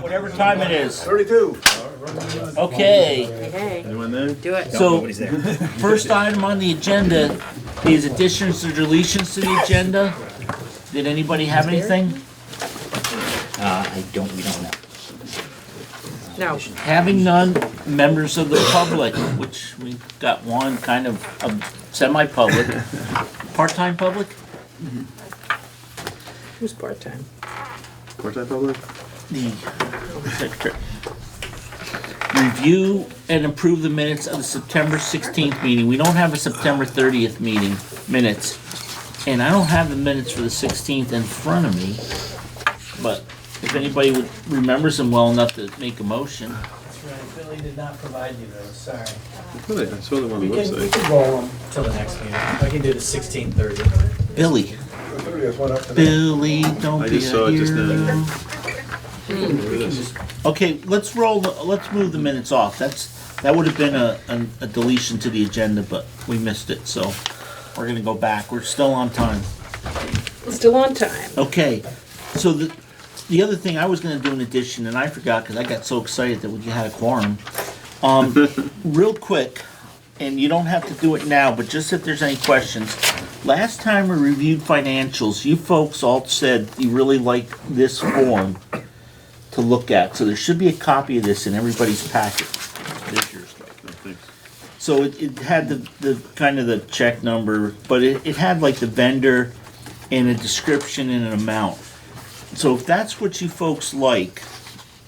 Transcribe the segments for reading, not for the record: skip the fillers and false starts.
whatever time it is. 32. Okay, Hey, Anyone there? do it. so Nobody's there. first item on the agenda is additions or deletions to the agenda. Did anybody have anything? We don't know. No. Having none, members of the public, which we got one kind of semi-public, part-time public? Who's part-time? Part-time public? The secretary. Review and approve the minutes of the September 16th meeting. We don't have a September 30th meeting minutes. And I don't have the minutes for the 16th in front of me. But if anybody remembers them well enough to make a motion. That's right, Billy did not provide you those, sorry. I saw them on the We website. can roll them till the next meeting. I can do the 16:30. Billy. Billy, don't I be just a saw it just hero. now. Okay, let's move the minutes off. That would have been a deletion to the agenda, but we missed it, so we're gonna go back. We're still on time. Still on time. Okay, so the other thing I was gonna do in addition, and I forgot because I got so excited that we had a quorum. Real quick, and you don't have to do it now, but just if there's any questions. Last time we reviewed financials, you folks all said you really like this form to look at. So there should be a copy of this in everybody's packet. There's your stuff. No, thanks. So it had the kind of the check number, but it had like the vendor and a description and an amount. So if that's what you folks like,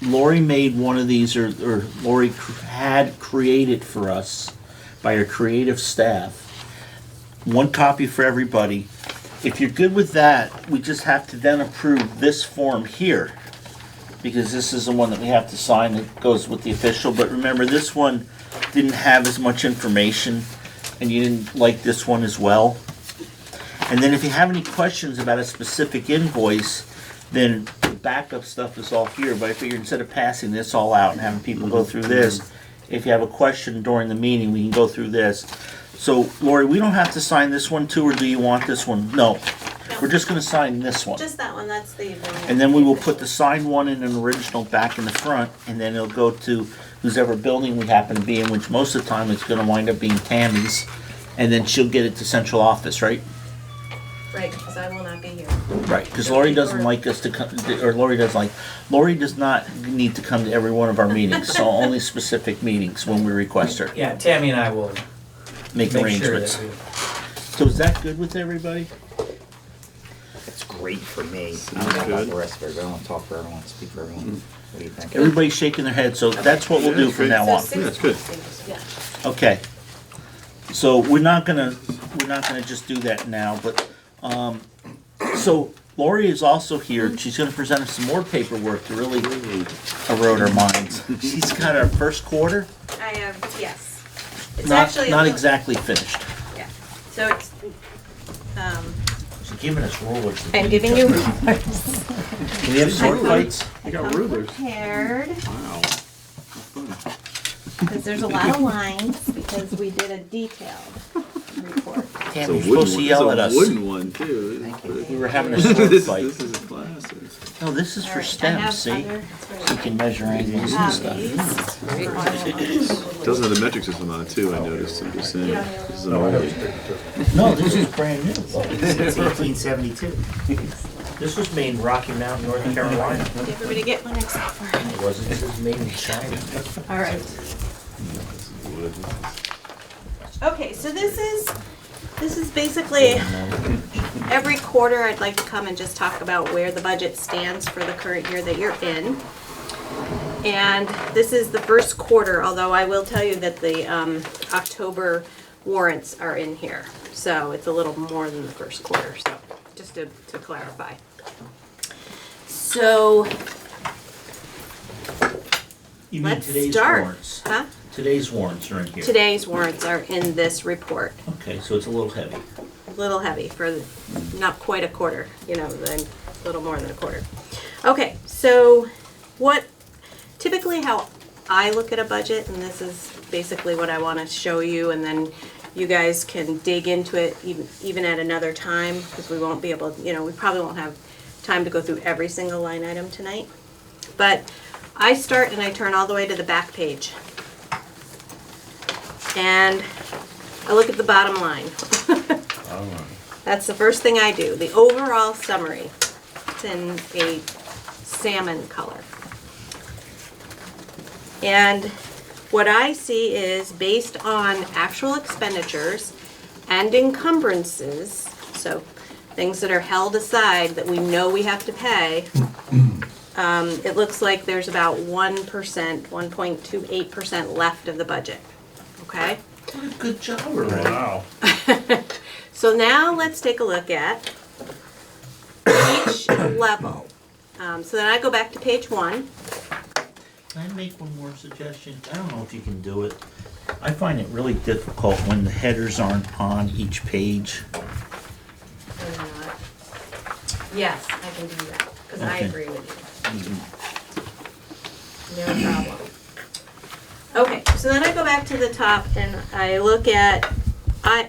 Laurie made one of these, or Laurie had created for us by her creative staff. One copy for everybody. If you're good with that, we just have to then approve this form here, because this is the one that we have to sign that goes with the official. But remember, this one didn't have as much information, and you didn't like this one as well. And then if you have any questions about a specific invoice, then the backup stuff is all here. But I figured instead of passing this all out and having people go through this, if you have a question during the meeting, we can go through this. So, Laurie, we don't have to sign this one too, or do you want this one? No. We're just gonna sign this one. Just that one, that's the. And then we will put the signed one in an original back in the front, and then it'll go to whoever building we happen to be in, which most of the time it's gonna wind up being Tammy's. And then she'll get it to central office, right? Right, because I will not be here. Right, because Laurie doesn't like us to come, or Laurie does not need to come to every one of our meetings, so only specific meetings when we request her. Yeah, Tammy and I will Make make sure arrangements. that we. So is that good with everybody? It's great for me. I don't know about the rest of everybody. I don't talk for everyone, speak for everyone. What do you think? Everybody's shaking their head, so that's what we'll do from now on. Yeah, that's good. Yeah. Okay. So we're not gonna just do that now, but, so Laurie is also here. She's gonna present us some more paperwork to really erode our minds. She's got our first quarter, I have, yes. It's not actually. exactly finished. Yeah, so it's, She's giving us rulers. I'm giving you rulers. Can we have sword fights? You got rulers. Prepared, Wow. because there's a lot of lines, because we did a detailed report. Tammy, you're supposed to yell at us. It's a wooden one too. We were having a sword This fight. is a classic. No, this is All for right, I STEM, have see? other You can measure angles and stuff. copies. It doesn't have the metric system on it too, I noticed. I'm just saying. This is an old. No, this is brand new. It's 1872. This was made in Rocky Mount, North Carolina. Did everybody get one except for? It wasn't, it was made in China. All right. Okay, so this is basically every quarter I'd like to come and just talk about where the budget stands for the current year that you're in. And this is the first quarter, although I will tell you that the October warrants are in here. So it's a little more than the first quarter, so just to clarify. So You mean let's today's start. warrants? Huh? Today's warrants are in here. Today's warrants are in this report. Okay, so it's a little heavy. A little heavy for not quite a quarter, then a little more than a quarter. Okay, so typically how I look at a budget, and this is basically what I want to show you, and then you guys can dig into it even at another time, because we won't be able, we probably won't have time to go through every single line item tonight. But I start and I turn all the way to the back page. And I look at the bottom line. That's the first thing I do, the overall summary. It's in a salmon color. And what I see is based on actual expenditures and encumbrances, so things that are held aside that we know we have to pay, it looks like there's about 1%, 1.28% left of the budget, okay? What a good job, Lorraine. Wow. So now let's take a look at each level. So then I go back to page 1. Can I make one more suggestion? I don't know if you can do it. I find it really difficult when the headers aren't on each page. Yes, I can do that, because I Okay. agree with you. No problem. Okay, so then I go back to the top and I look at,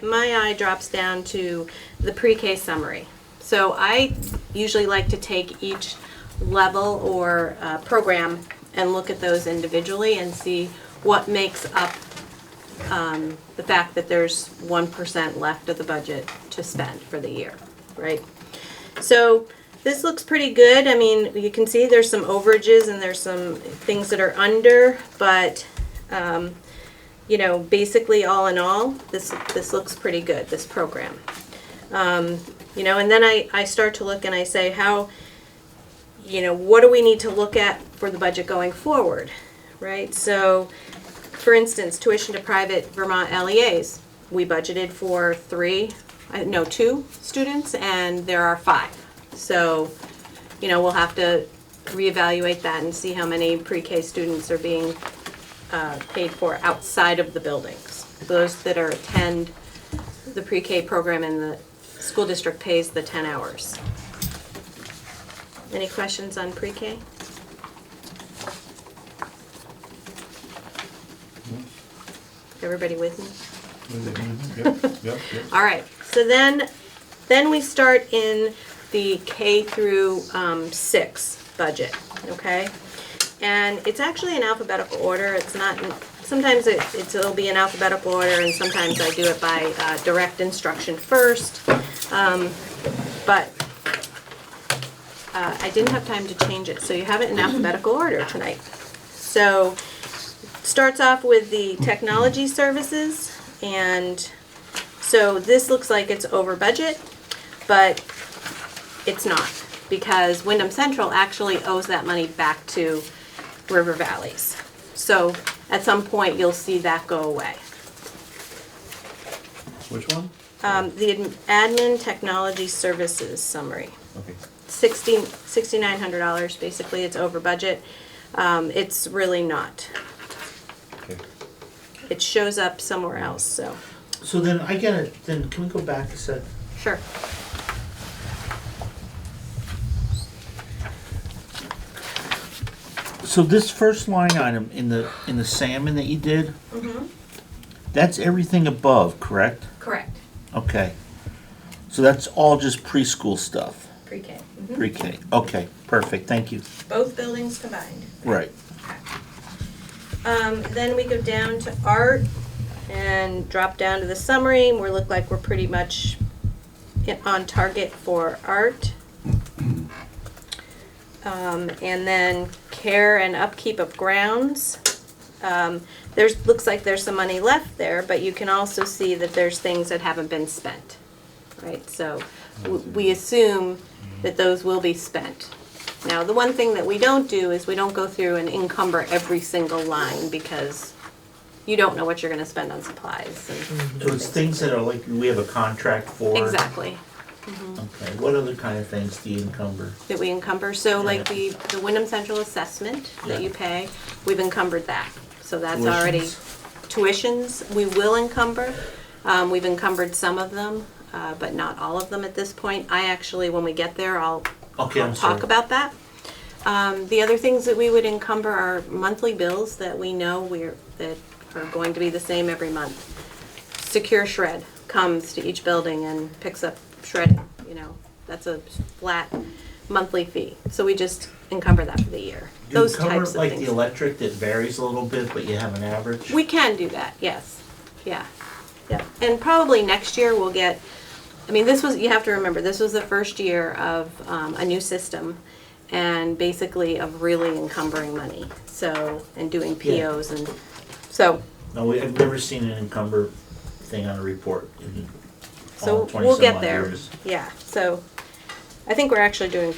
my eye drops down to the pre-K summary. So I usually like to take each level or program and look at those individually and see what makes up the fact that there's 1% left of the budget to spend for the year, right? So this looks pretty good. I mean, you can see there's some overages and there's some things that are under, but you know, basically all in all, this looks pretty good, this program. You know, and then I start to look and I say, how, you know, what do we need to look at for the budget going forward, right? So, for instance, tuition to private Vermont LEAs, we budgeted for 2 students, and there are 5. So, you know, we'll have to reevaluate that and see how many pre-K students are being paid for outside of the buildings. Those that are attend the pre-K program and the school district pays the 10 hours. Any questions on pre-K? Everybody with me? All right, so then we start in the K through 6 budget, okay? And it's actually in alphabetical order. It's not, sometimes it'll be in alphabetical order, and sometimes I do it by direct instruction first. But I didn't have time to change it, so you have it in alphabetical order tonight. So starts off with the technology services, and so this looks like it's over budget, but it's not, because Wyndham Central actually owes that money back to River Valleys. So at some point you'll see that go away. Which one? The admin technology services summary. Okay. $6,900, basically, it's over budget. It's really not. Okay. It shows up somewhere else, so, So then I get it, then can we go back a sec? sure. So this first line item in the salmon that you did, that's everything above, correct? Correct. Okay. So that's all just preschool stuff, Pre-K. pre-K. Okay, perfect, thank you. Both buildings combined. Right. Then we go down to art and drop down to the summary. We look like we're pretty much on target for art. And then care and upkeep of grounds. Looks like there's some money left there, but you can also see that there's things that haven't been spent, right? So we assume that those will be spent. Now, the one thing that we don't do is we don't go through and encumber every single line, because you don't know what you're gonna spend on supplies. And So it's things that are like, we have a contract for? exactly, Okay, what other kind of things do you encumber? that we encumber. So like the Wyndham Central assessment that you pay, we've encumbered that. So that's already tuitions, we will encumber. We've encumbered some of them, but not all of them at this point. I actually, when we get there, I'll I'm talk sorry. about that. The other things that we would encumber are monthly bills that we know that are going to be the same every month. Secure Shred comes to each building and picks up shredding, you know, that's a flat monthly fee. So we just encumber that for the year. Do you Those cover types of like the things. electric that varies a little bit, but you have an average? We can do that, yes. Yeah. Yeah. And probably next year we'll get, I mean, this was, you have to remember, this was the first year of a new system and basically of really encumbering money. So, and doing POs and, so, No, I've never seen an encumber thing on a report in all so 20 we'll some get odd there. years. Yeah, so I think we're actually doing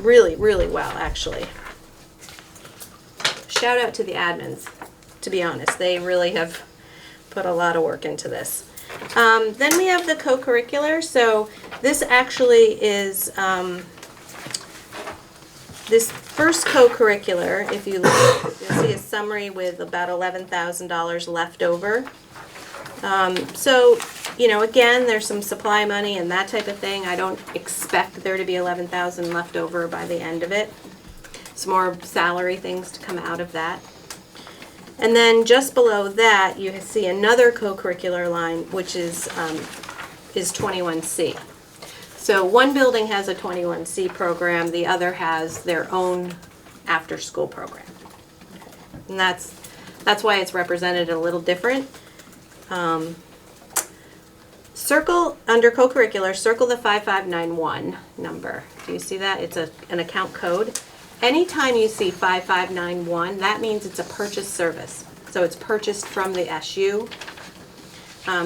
really well, actually. Shout out to the admins, to be honest. They really have put a lot of work into this. Then we have the co-curricular. So this actually is, this first co-curricular, if you look, you'll see a summary with about $11,000 left over. So, you know, again, there's some supply money and that type of thing. I don't expect there to be 11,000 left over by the end of it. Some more salary things to come out of that. And then just below that, you see another co-curricular line, which is 21C. So one building has a 21C program, the other has their own after-school program. And that's why it's represented a little different. Circle, under co-curricular, circle the 5591 number. Do you see that? It's an account code. Anytime you see 5591, that means it's a purchase service. So it's purchased from the SU.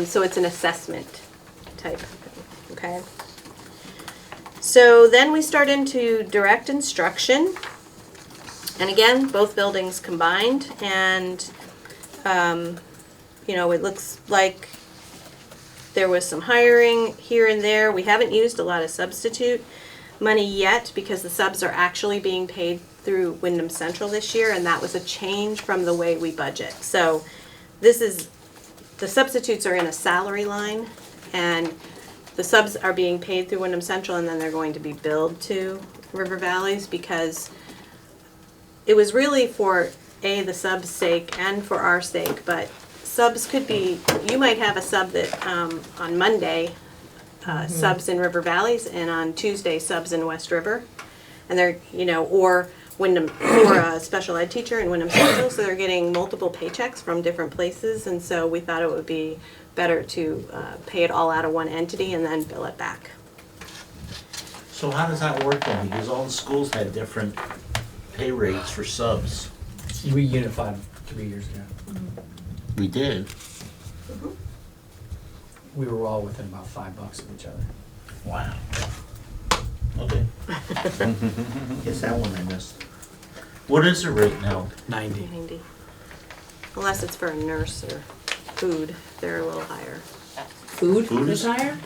So it's an assessment type thing, okay? So then we start into direct instruction. And again, both buildings combined. And, you know, it looks like there was some hiring here and there. We haven't used a lot of substitute money yet because the subs are actually being paid through Wyndham Central this year, and that was a change from the way we budget. So this is, the substitutes are in a salary line, and the subs are being paid through Wyndham Central, and then they're going to be billed to River Valleys because it was really for the subs' sake and for our sake, but subs could be, you might have a sub that on Monday subs in River Valleys, and on Tuesday subs in West River, and they're, you know, or Wyndham, or a special ed teacher in Wyndham Central, so they're getting multiple paychecks from different places, and so we thought it would be better to pay it all out of one entity and then bill it back. So how does that work then? Because all the schools had different pay rates for subs. We unified 3 years ago. We did. We were all within about $5 of each other. Wow. Okay. Guess that one I missed. What is the rate now? 90. 90. Unless it's for a nurse or food, they're a little higher. Food Food is is- higher?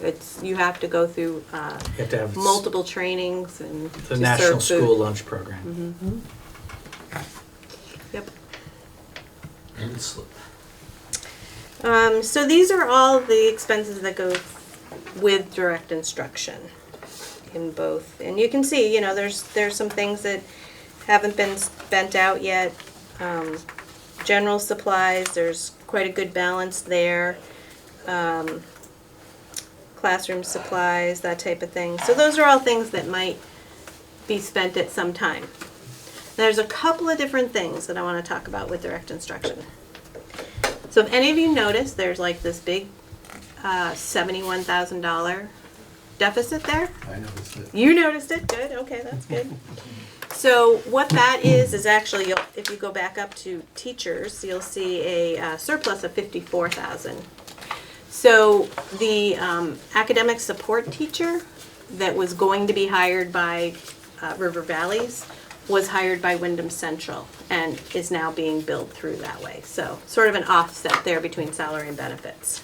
It's, you have to go through You have to have multiple trainings and the to National serve School food. Lunch Program. Yep. And slip. So these are all the expenses that go with direct instruction in both. And you can see, you know, there's some things that haven't been spent out yet. General supplies, there's quite a good balance there. Classroom supplies, that type of thing. So those are all things that might be spent at some time. There's a couple of different things that I want to talk about with direct instruction. So if any of you notice, there's like this big $71,000 deficit there. I noticed it. You noticed it, good, okay, that's good. So what that is actually, if you go back up to teachers, you'll see a surplus of $54,000. So the academic support teacher that was going to be hired by River Valleys was hired by Wyndham Central and is now being billed through that way. So sort of an offset there between salary and benefits.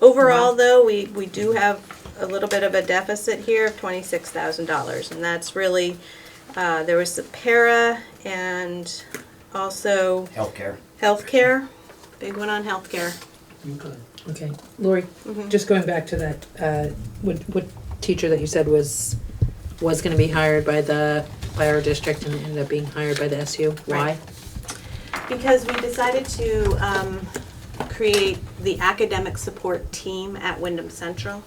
Overall though, we do have a little bit of a deficit here of $26,000, and that's really, there was the para and also healthcare, big one on healthcare. Okay, Laurie, just going back to that, what teacher that you said was gonna be hired by our district and ended up being hired by the SU, why? Right. Because we decided to create the academic support team at Wyndham Central.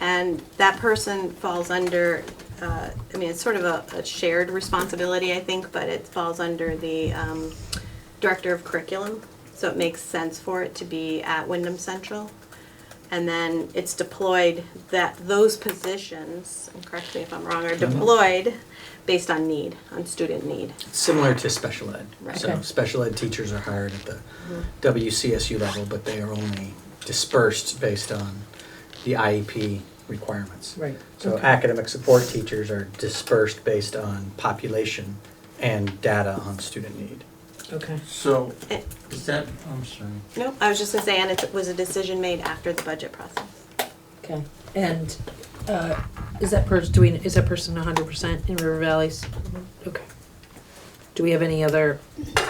And that person falls under, I mean, it's sort of a shared responsibility, I think, but it falls under the Director of Curriculum. So it makes sense for it to be at Wyndham Central. And then it's deployed, that those positions, and correct me if I'm wrong, are deployed based on need, on student need. Similar to special ed. Right. So Okay. special ed teachers are hired at the WCSU level, but they are only dispersed based on the IEP requirements. Right. So Okay. academic support teachers are dispersed based on population and data on student need. Okay. So, Eh. is that, I'm sorry. No, I was just gonna say, and it was a decision made after the budget process. Okay. And is that person 100% in River Valleys? Okay. Do we have any other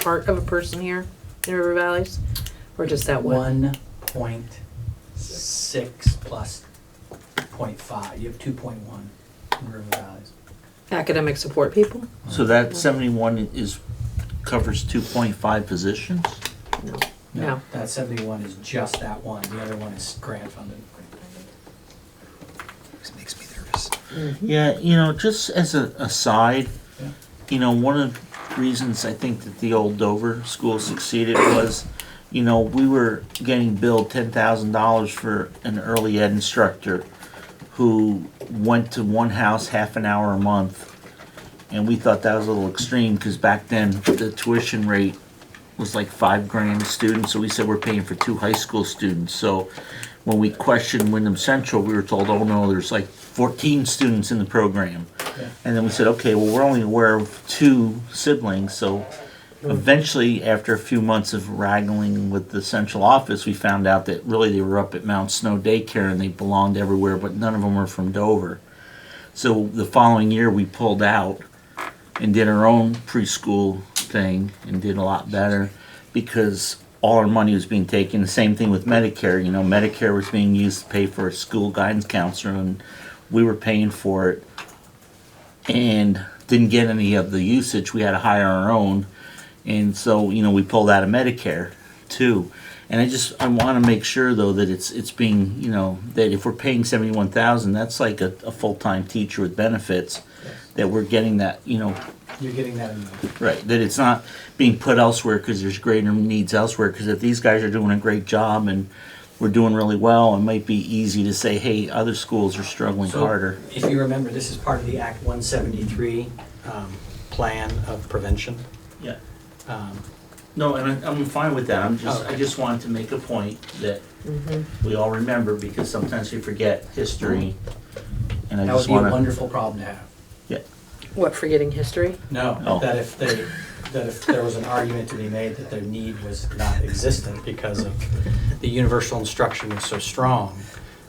part of a person here in River Valleys, or just that one? 1.6 plus 0.5. You have 2.1 in River Valleys. Academic support people? So that 71 covers 2.5 positions? No. That 71 is just that one. The other one is grant funded. This makes me nervous. Yeah, just as an aside, Yeah. one of the reasons I think that the old Dover school succeeded was, we were getting billed $10,000 for an early ed instructor who went to one house half an hour a month. And we thought that was a little extreme because back then the tuition rate was like $5,000 a student. So we said we're paying for 2 high school students. So when we questioned Wyndham Central, we were told, oh no, there's like 14 students in the program. Yeah. And then we said, okay, well, we're only aware of 2 siblings. So eventually, after a few months of wrangling with the central office, we found out that really they were up at Mount Snow Daycare and they belonged everywhere, but none of them were from Dover. So the following year, we pulled out and did our own preschool thing and did a lot better because all our money was being taken. The same thing with Medicare. Medicare was being used to pay for a school guidance counselor, and we were paying for it and didn't get any of the usage. We had to hire our own. And so, we pulled out of Medicare too. And I want to make sure though that it's being, that if we're paying $71,000, that's like a full-time teacher with benefits, that we're getting that, You're getting that in the right, that it's not being put elsewhere because there's greater needs elsewhere. Because if these guys are doing a great job and we're doing really well, it might be easy to say, hey, other schools are struggling harder. If you remember, this is part of the Act 173 plan of prevention. Yeah. Um, No, and I'm fine with that. I Okay. just wanted to make a point that we all remember because sometimes we forget history. And I That would just be a want to, wonderful problem to have. What, forgetting history? No, Oh. that if there was an argument to be made that their need was not existent because of the universal instruction was so strong,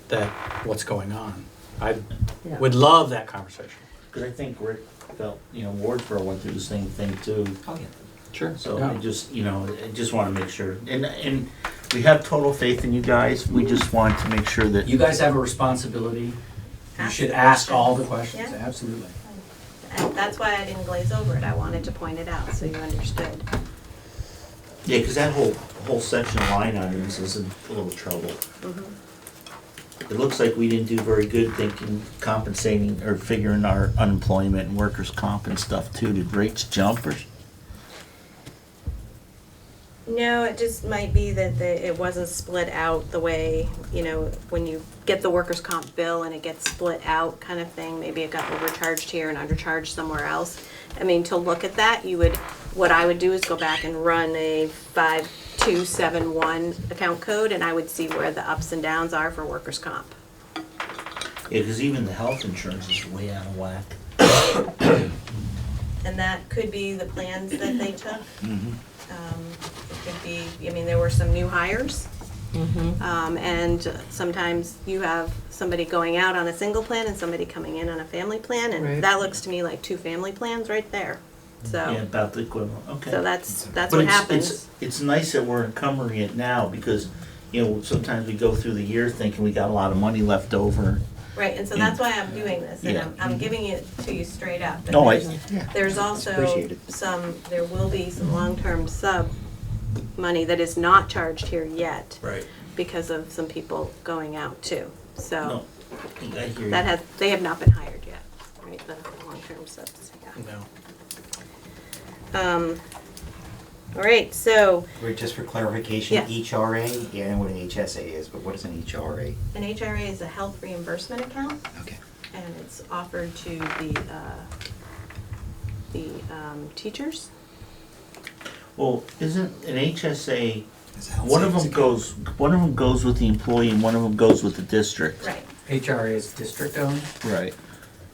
that what's going on? I Yeah. would love that conversation. because I think Rick felt, Wardsboro went through the same thing too. Oh, yeah. Sure. So I just want to make sure. And we have total faith in you guys. We just want to make sure that, You guys have a responsibility. You Ask should the ask all the questions. questions, Yeah. absolutely. And that's why I didn't glaze over it. I wanted to point it out so you understood. yeah, because that whole section of line items is in a little trouble. It looks like we didn't do very good compensating or figuring our unemployment and workers' comp and stuff too. Did rates jump or? No, it just might be that it wasn't split out the way, when you get the workers' comp bill and it gets split out kind of thing. Maybe it got overcharged here and undercharged somewhere else. I mean, to look at that, what I would do is go back and run a 5271 account code and I would see where the ups and downs are for workers' comp. Yeah, because even the health insurance is way out of whack. And that could be the plans that they took. Mm-hmm. It could be, there were some new hires. And sometimes you have somebody going out on a single plan and somebody coming in on a family plan. Right. And that looks to me like 2 family plans right there. Yeah, So, about the equivalent, okay. that's But what it's- happens. It's nice that we're encumbering it now because, sometimes we go through the year thinking we got a lot of money left over. Right, and so that's why I'm doing this. And Yeah. I'm giving it to you straight up. But No, there's also appreciated. there will be some long-term sub money that is not charged here yet Right. because of some people going out too. So, No, I hear you. they have not been hired yet, right, the long-term subs, yeah. No. All right, so Wait, just for clarification, Yeah. each RA, yeah, I know what an HSA is, but what is an HRA? an HRA is a health reimbursement account, Okay. and it's offered to the teachers. Well, isn't an HSA, It's a health one of savings them account. goes with the employee and one of them goes with the district. Right. HRA is district-owned Right.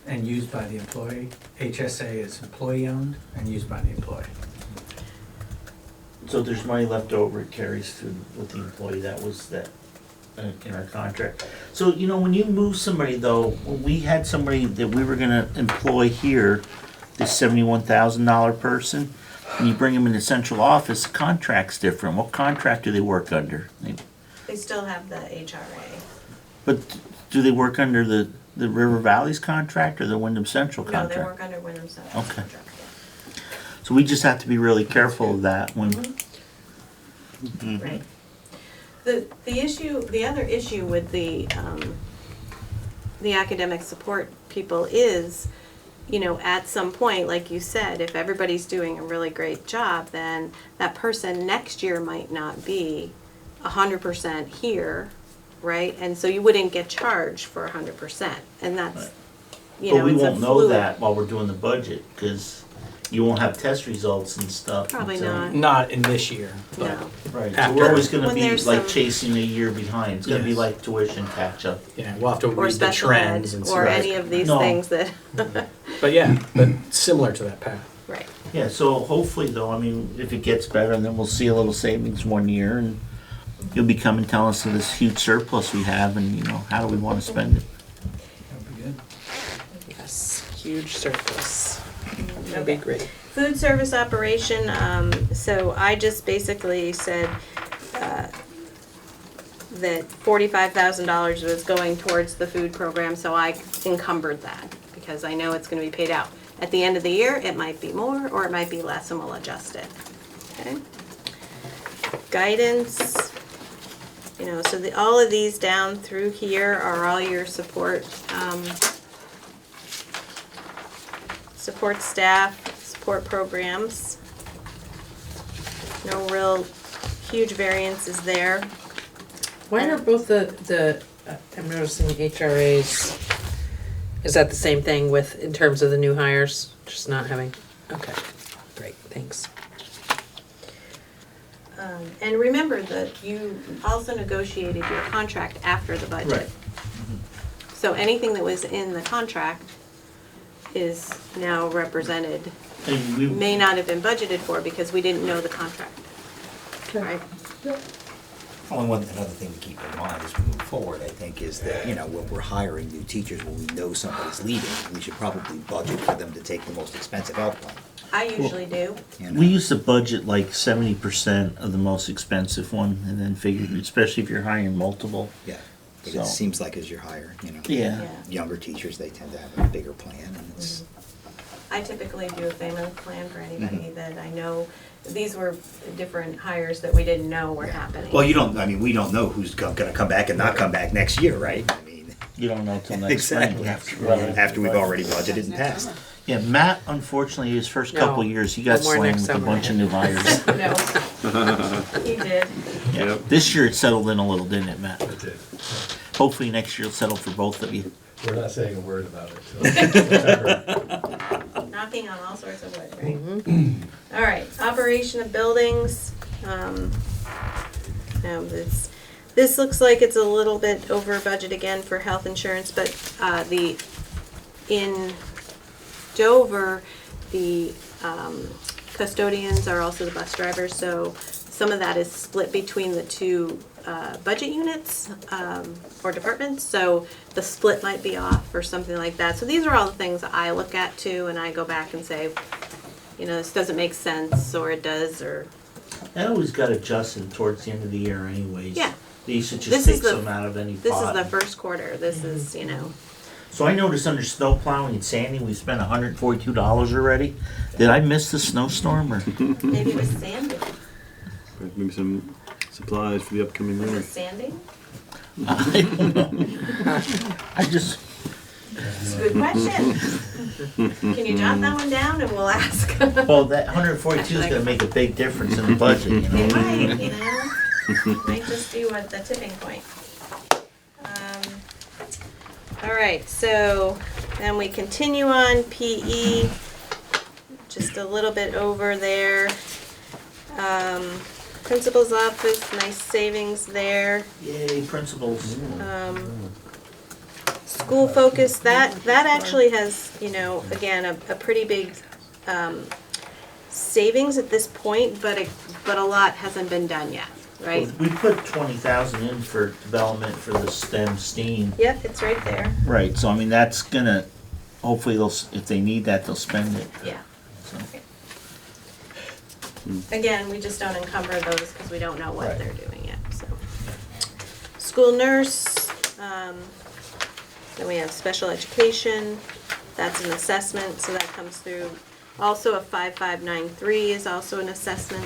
and used by the employee. HSA is employee-owned and used by the employee. So there's money left over, it carries to with the employee, that was that in our contract. So, you know, when you move somebody though, when we had somebody that we were gonna employ here, this $71,000 person, and you bring them in the central office, the contract's different. What contract do they work under? They still have the HRA. But do they work under the River Valley's contract or the Wyndham Central No, contract? they work under Wyndham Central Okay. contract. So we just have to be really careful of that when. Yeah. Right. The other issue with the academic support people is, you know, at some point, like you said, if everybody's doing a really great job, then that person next year might not be 100% here, right? And so you wouldn't get charged for 100%, and that's, Right. you know, But we it's a won't know fluid. that while we're doing the budget, because you won't have test results and stuff. Probably until- not. Not in this year, but No. Right, so After. we're always gonna When be there's like some- chasing a year behind. It's gonna be Yes. like tuition catch up. yeah, we'll have to Or read the special ed, trends and see. or what- any of these No. things that, But yeah, but similar to that path. right. Yeah, so hopefully though, I mean, if it gets better, then we'll see a little savings one year and you'll be coming telling us of this huge surplus we have and, you know, how do we wanna spend it? That'd be good. Yes, huge surplus. That'd be great. Food service operation, so I just basically said that $45,000 was going towards the food program, so I encumbered that because I know it's gonna be paid out. At the end of the year, it might be more or it might be less and we'll adjust it. Okay? Guidance, you know, so all of these down through here are all your support, support staff, support programs. No real huge variances there. Why are both I'm noticing HRAs, is that the same thing with, in terms of the new hires, just not having, okay, great, thanks. And remember that you also negotiated your contract after the budget. Right. So anything that was in the contract is now represented, And we, may not have been budgeted for because we didn't know the contract, right? Another thing to keep in mind as we move forward, I think, is that, you know, when we're hiring new teachers, when we know somebody's leaving, we should probably budget for them to take the most expensive health plan. I usually do. You know? we used to budget like 70% of the most expensive one and then figured, especially if you're hiring multiple. Yeah, but So- it seems like as you're hiring, you know. Yeah. Younger teachers, they tend to have a bigger plan, and it's, I typically do a family plan for anybody that I know. These were different hires that we didn't know were happening. well, we don't know who's gonna come back and not come back next year, right? I mean, You don't know till next spring. exactly, after we've already budgeted and passed. Yeah, Matt, unfortunately, his first No. couple years, he got One more slammed next with a summer. bunch of new hires. No, he did. Yeah. This year it settled in a little, didn't it, Matt? It did. Hopefully next year it'll settle for both of you. We're not saying a word about it till September. Knocking on all sorts of wood, right? All right, operation of buildings. This looks like it's a little bit over budget again for health insurance, but in Dover, the custodians are also the bus drivers, so some of that is split between the two budget units or departments, so the split might be off or something like that. So these are all the things that I look at too, and I go back and say, you know, this doesn't make sense, or it does, or, That always got adjusted towards the end of the year anyways. Yeah. They used to This just is take the- some out of any this is pot. the first quarter, this is, you know. So I noticed under snow plowing and sanding, we spent $142 already. Did I miss the snowstorm or? Maybe it was sanding. Maybe some supplies for the upcoming Was it winter. sanding? I don't know. I just, It's a good question. Can you jot that one down and we'll ask? well, that 142 is gonna make a big difference in the budget, you know? It might, you know, might just be what the tipping point. All right, so then we continue on PE, just a little bit over there. Principal's office, nice savings there. Yay, principals. School focus, that actually has, you know, again, a pretty big savings at this point, but a lot hasn't been done yet, right? We put 20,000 in for development for the STEAM. Yep, it's right there, Right, so I mean, that's gonna, hopefully they'll, if they need that, they'll spend it. yeah. So, Again, we just don't encumber those because we don't know what Right. they're doing yet, so. School nurse, then we have special education, that's an assessment, so that comes through. Also a 5593 is also an assessment,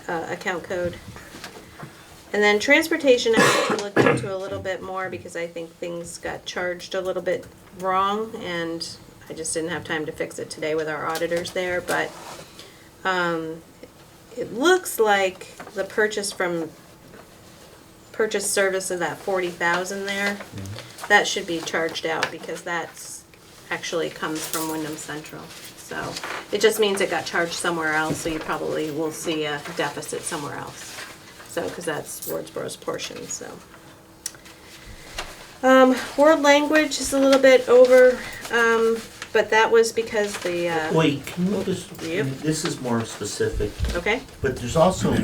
account code. And then transportation, I need to look into a little bit more because I think things got charged a little bit wrong and I just didn't have time to fix it today with our auditors there, but it looks like the purchase service of that 40,000 there, that should be charged out because that's actually comes from Wyndham Central. So it just means it got charged somewhere else, so you probably will see a deficit somewhere else. So, because that's Wardsboro's portion, so. World language is a little bit over, but that was because the, wait, can you just, Yep. this is more specific, okay? but there's also,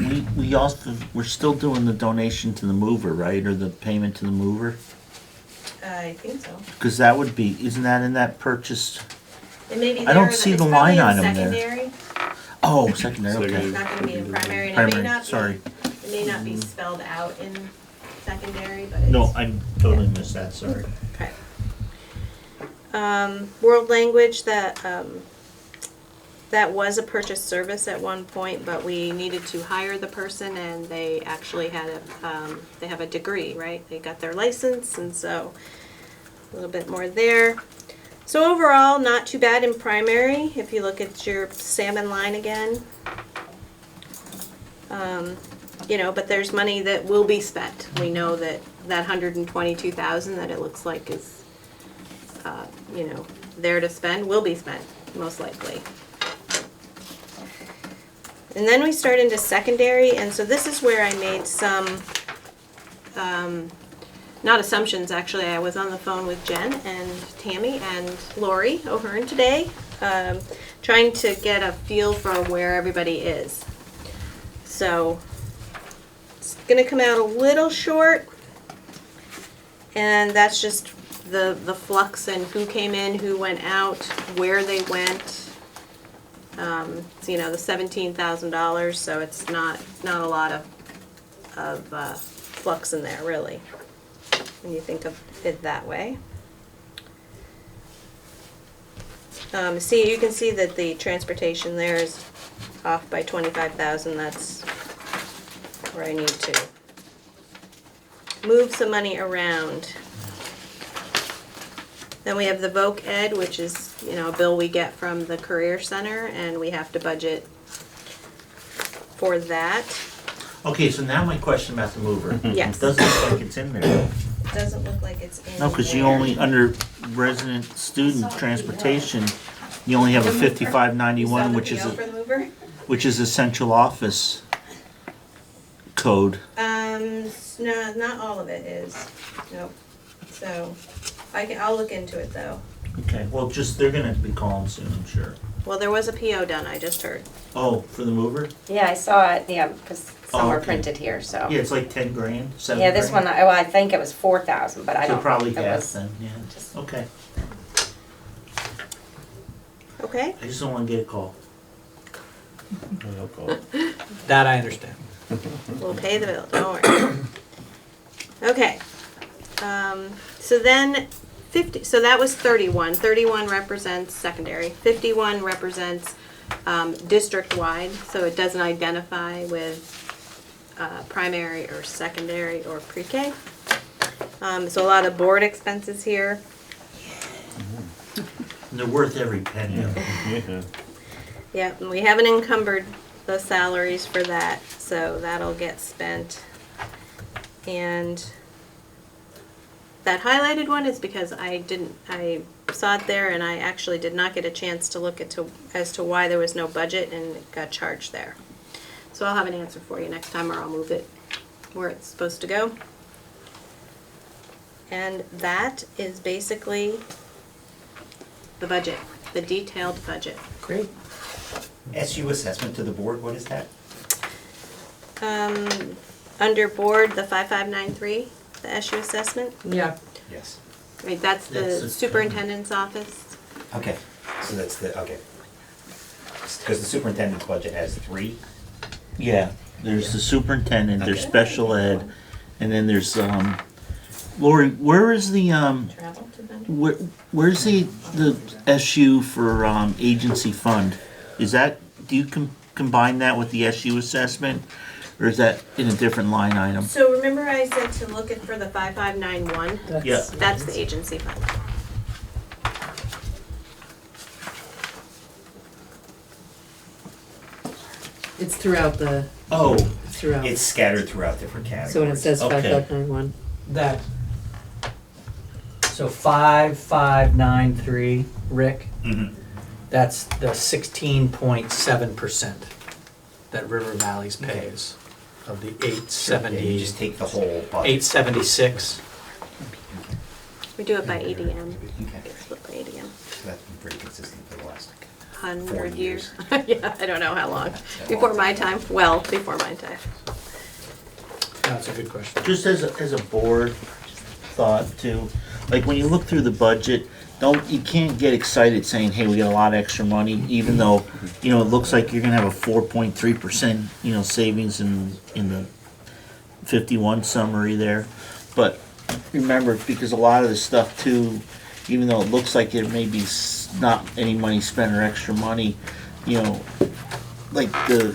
we're still doing the donation to the mover, right, or the payment to the mover? I think so. Because that would be, isn't that in that purchase? It may be I there, don't but see it's the probably line in item there. secondary. Oh, secondary, It's okay. not gonna be in primary, and it may Primary, not be. sorry. It may not be spelled out in secondary, but it's. No, I totally missed that, sorry. Okay. World language, that was a purchase service at one point, but we needed to hire the person and they actually had they have a degree, right? They got their license and so a little bit more there. So overall, not too bad in primary, if you look at your salmon line again. You know, but there's money that will be spent. We know that 122,000 that it looks like is, you know, there to spend, will be spent, most likely. And then we start into secondary, and so this is where I made some, not assumptions, actually. I was on the phone with Jen and Tammy and Laurie O'Hearn today, trying to get a feel for where everybody is. So it's gonna come out a little short, and that's just the flux and who came in, who went out, where they went. So, you know, the $17,000, so it's not a lot of flux in there, really, when you think of it that way. See, you can see that the transportation there is off by 25,000. That's where I need to move some money around. Then we have the voc ed, which is, you know, a bill we get from the Career Center, and we have to budget for that. Okay, so now my question about the mover. Yes. It doesn't look like it's in there. Doesn't look like it's in No, because you there. only, under resident student transportation, you only have a You saw 5591, the which is PO for the mover? which is a central office code. No, not all of it is. Nope. So, I'll look into it though. Okay, well, just, they're gonna be calling soon, I'm sure. Well, there was a PO done, I just heard. Oh, for the mover? Yeah, I saw it, yeah, because some were okay. printed here, so. Yeah, it's like 10 grand, 7 Yeah, this one, grand. I think it was 4,000, but I So don't. probably it half was then, yeah. just- Okay, Okay? I just don't wanna get a call. That I understand. We'll pay the bill, don't worry. Okay. So then 50, so that was 31. 31 represents secondary. 51 represents district-wide, so it doesn't identify with primary or secondary or pre-K. So a lot of board expenses here. And they're worth every penny of it. Yeah. Yeah, and we haven't encumbered the salaries for that, so that'll get spent. And that highlighted one is because I saw it there and I actually did not get a chance to look as to why there was no budget and it got charged there. So I'll have an answer for you next time, or I'll move it where it's supposed to go. And that is basically the budget, the detailed budget. Great. SU assessment to the board, what is that? Under board, the 5593, the SU assessment. Yeah. Yes. Right, that's That's the the- superintendent's office. Okay, so that's the, okay. Because the superintendent's budget has 3. Yeah, there's the superintendent, there's Okay. special ed, and then there's, Laurie, where is the, Travel to them. where's the SU for, agency fund? Is that, do you combine that with the SU assessment, or is that in a different line item? So remember I said to look at for the 5591? Yeah. That's the agency fund. It's throughout the, Oh, throughout. It's scattered throughout different categories. So when it says Okay. 5591. That, so 5593, Rick, Mhm. that's the 16.7% that River Valley's pays of the Yeah, you 870, just take the whole budget. 876. We do it by ADM. Okay. It's split by ADM. So that's been pretty consistent for the last 100 40 years. years. Yeah, I don't know how long. That's a Before long my time. time, well, before my time. That's a good question. just as a board thought too, like when you look through the budget, you can't get excited saying, hey, we got a lot of extra money, even though, it looks like you're gonna have a 4.3%, savings in the 51 summary there. But remember, because a lot of the stuff too, even though it looks like there may be not any money spent or extra money, like the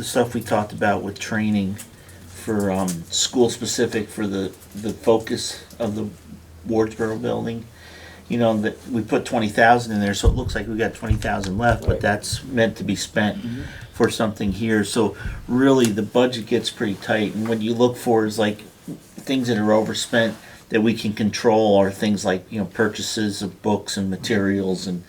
stuff we talked about with training for school specific for the focus of the Wardsboro building, that we put 20,000 in there, so it looks like we got 20,000 left, but that's meant to be spent for something here. So really, the budget gets pretty tight, and what you look for is like things that are overspent that we can control are things like purchases of books and materials, and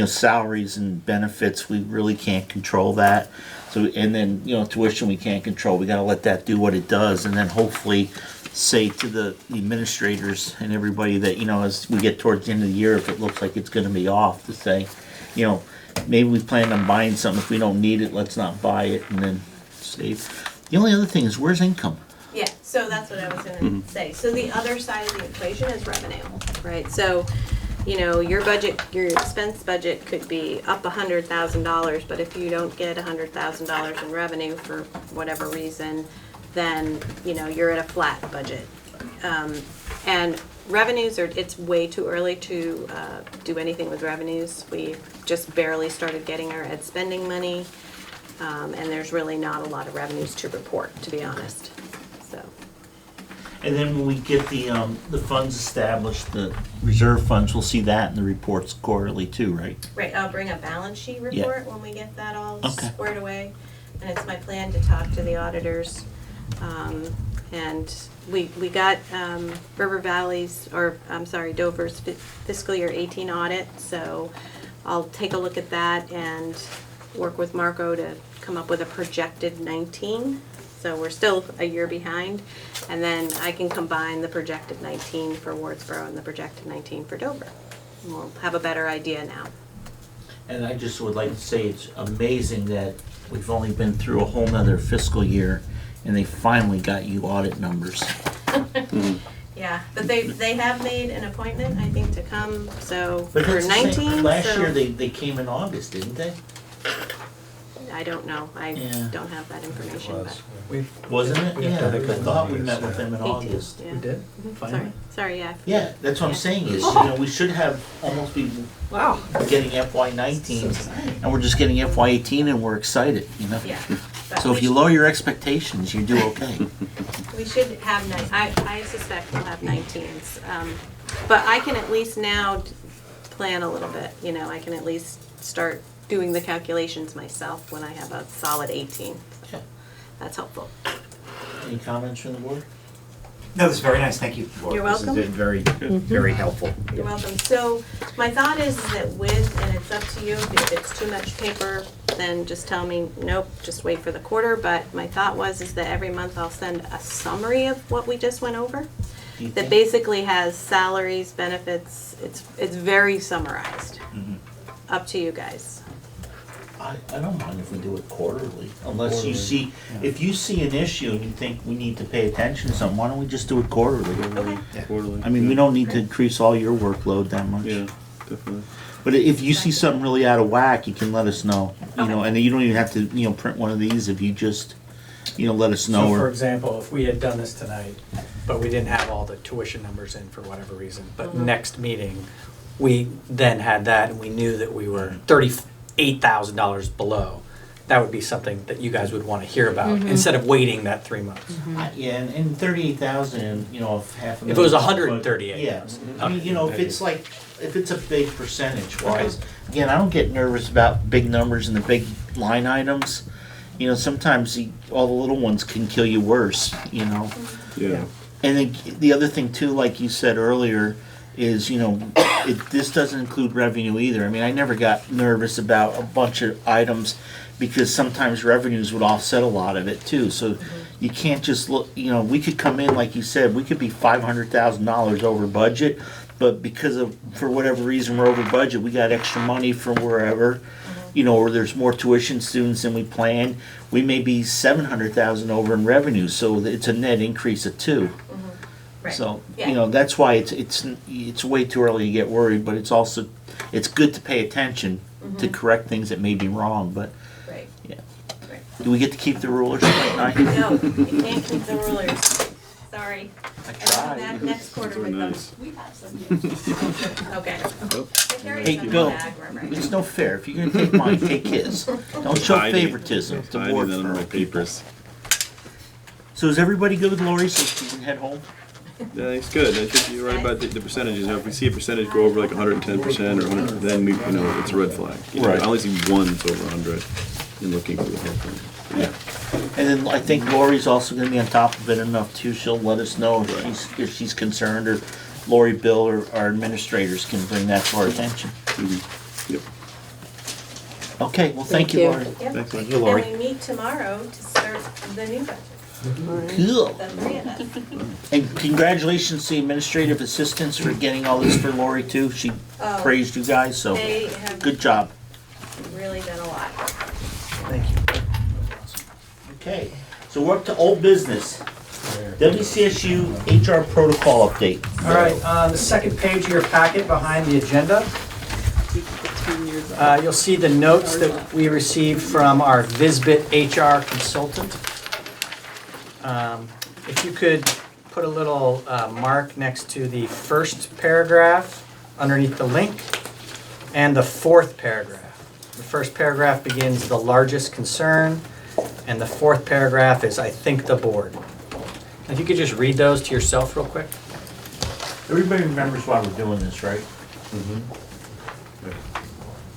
salaries and benefits. We really can't control that. So, and then tuition we can't control. We got to let that do what it does, and then hopefully say to the administrators and everybody that as we get towards the end of the year, if it looks like it's going to be off, to say maybe we plan on buying something. If we don't need it, let's not buy it, and then save. The only other thing is, where's income? Yeah, so that's what I was gonna say. So the other side of the equation is revenue, right? So, your budget, your expense budget could be up $100,000, but if you don't get $100,000 in revenue for whatever reason, then, you're at a flat budget. And revenues it's way too early to do anything with revenues. We just barely started getting our ed spending money, and there's really not a lot of revenues to report, to be honest. So, And then when we get the funds established, the reserve funds, we'll see that in the reports quarterly too, right? right, I'll bring a balance sheet report when we get that all Okay. squared away. And it's my plan to talk to the auditors. And we got River Valley's, or I'm sorry, Dover's fiscal year 18 audit. So I'll take a look at that and work with Marco to come up with a projected 19. So we're still a year behind, and then I can combine the projected 19 for Wardsboro and the projected 19 for Dover. And we'll have a better idea now. And I just would like to say it's amazing that we've only been through a whole nother fiscal year, and they finally got you audit numbers. Yeah, but they have made an appointment, I think, to come, so But for that's the same- 19, Last so year, they came in August, didn't they? I don't know, I Yeah. don't have that information, but. Wasn't it? We have to Yeah, have I it thought we in met with August, them in 18, August. yeah. We did? Mhm, Finally? Sorry, yeah. Yeah, that's what I'm saying is, we should have almost be Wow. getting FY19, and we're just getting FY18, and we're excited, Yeah, But So we if you should- lower your expectations, you do okay. We should have I suspect we'll have 19s. But I can at least now plan a little bit, you know, I can at least start doing the calculations myself when I have a solid 18. Yeah. That's helpful. Any comments from the board? No, this is very nice, thank you, Laura. You're welcome. This has been very helpful. You're welcome. So my thought is that with, and it's up to you, if it's too much paper, then just tell me, nope, just wait for the quarter. But my thought is that every month I'll send a summary of what we just went over. Do you That think? basically has salaries, benefits, it's very summarized. Up to you guys. I don't mind if we do it quarterly, unless you see, if you see an issue and you think we need to pay attention to something, why don't we just do it quarterly? Okay. Quarterly. I mean, we don't need to increase all your workload that much. Yeah, definitely. But if you see something really out of whack, you can let us know, you know, Okay. and you don't even have to, you know, print one of these if you just, you know, let us know. So for Or example, if we had done this tonight, but we didn't have all the tuition numbers in for whatever reason, but next meeting, we then had that and we knew that we were $38,000 below, that would be something that you guys would want to hear about, instead of waiting that 3 months. Yeah, and 38,000, you know, if half a million. If it was 138. Yeah, I mean, you know, if it's like, if it's a big percentage wise, again, I don't get nervous about big numbers and the big line items. You know, sometimes all the little ones can kill you worse, you know. Yeah. And then the other thing too, like you said earlier, is, you know, this doesn't include revenue either. I mean, I never got nervous about a bunch of items because sometimes revenues would offset a lot of it too. So you can't just look, you know, we could come in, like you said, we could be $500,000 over budget, but because of, for whatever reason, we're over budget, we got extra money from wherever, you know, or there's more tuition students than we planned. We may be 700,000 over in revenue, so it's a net increase of 2. Right. So, Yeah. you know, that's why it's way too early to get worried, but it's also, it's good to pay attention to correct things that may be wrong, but, Right. yeah. Right. Do we get to keep the rulers tonight? No, you can't keep the rulers. Sorry. I And come back tried. next quarter with them. Nice. We have some. Okay. Oh, Carry Hey, some in Bill, the bag, right. it's no fair. If you're gonna take mine, take his. Don't show hiding. favoritism to Hiding board that under my firm. papers. So is everybody good with Laurie so she can head home? Yeah, it's good. I think you're right about the percentages. You know, if we see a percentage go over like 110% or 100, then we, you know, it's a red flag. You know, Right. I only see one that's over 100 and looking for the whole thing. Yeah. And then I think Lori's also gonna be on top of it enough too. She'll let us know if she's concerned, or Laurie, Bill, or our administrators can bring that to our attention. Yep. Okay, well, thank Thank you, you. Laurie. Yep. Thanks, Thank you, Laurie. And we meet tomorrow to start the new budget, Cool. the 3 of us. And congratulations to the administrative assistants for getting all this for Laurie too. She Oh. praised you guys, so They have good job. really done a lot. Thank you. Okay, so we're up to old business. WCSU HR protocol update. All right, on the second page of your packet behind the agenda, you'll see the notes that we received from our VisBit HR consultant. If you could put a little mark next to the first paragraph underneath the link and the fourth paragraph. The first paragraph begins "the largest concern," and the fourth paragraph is "I think the board." If you could just read those to yourself real quick. Everybody remembers why we're doing this, right?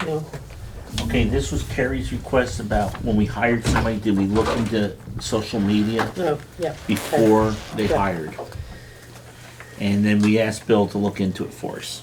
No. Okay, this was Carrie's request about when we hired somebody, did we look into social media No, yeah. before they Yeah. hired? And then we asked Bill to look into it for us.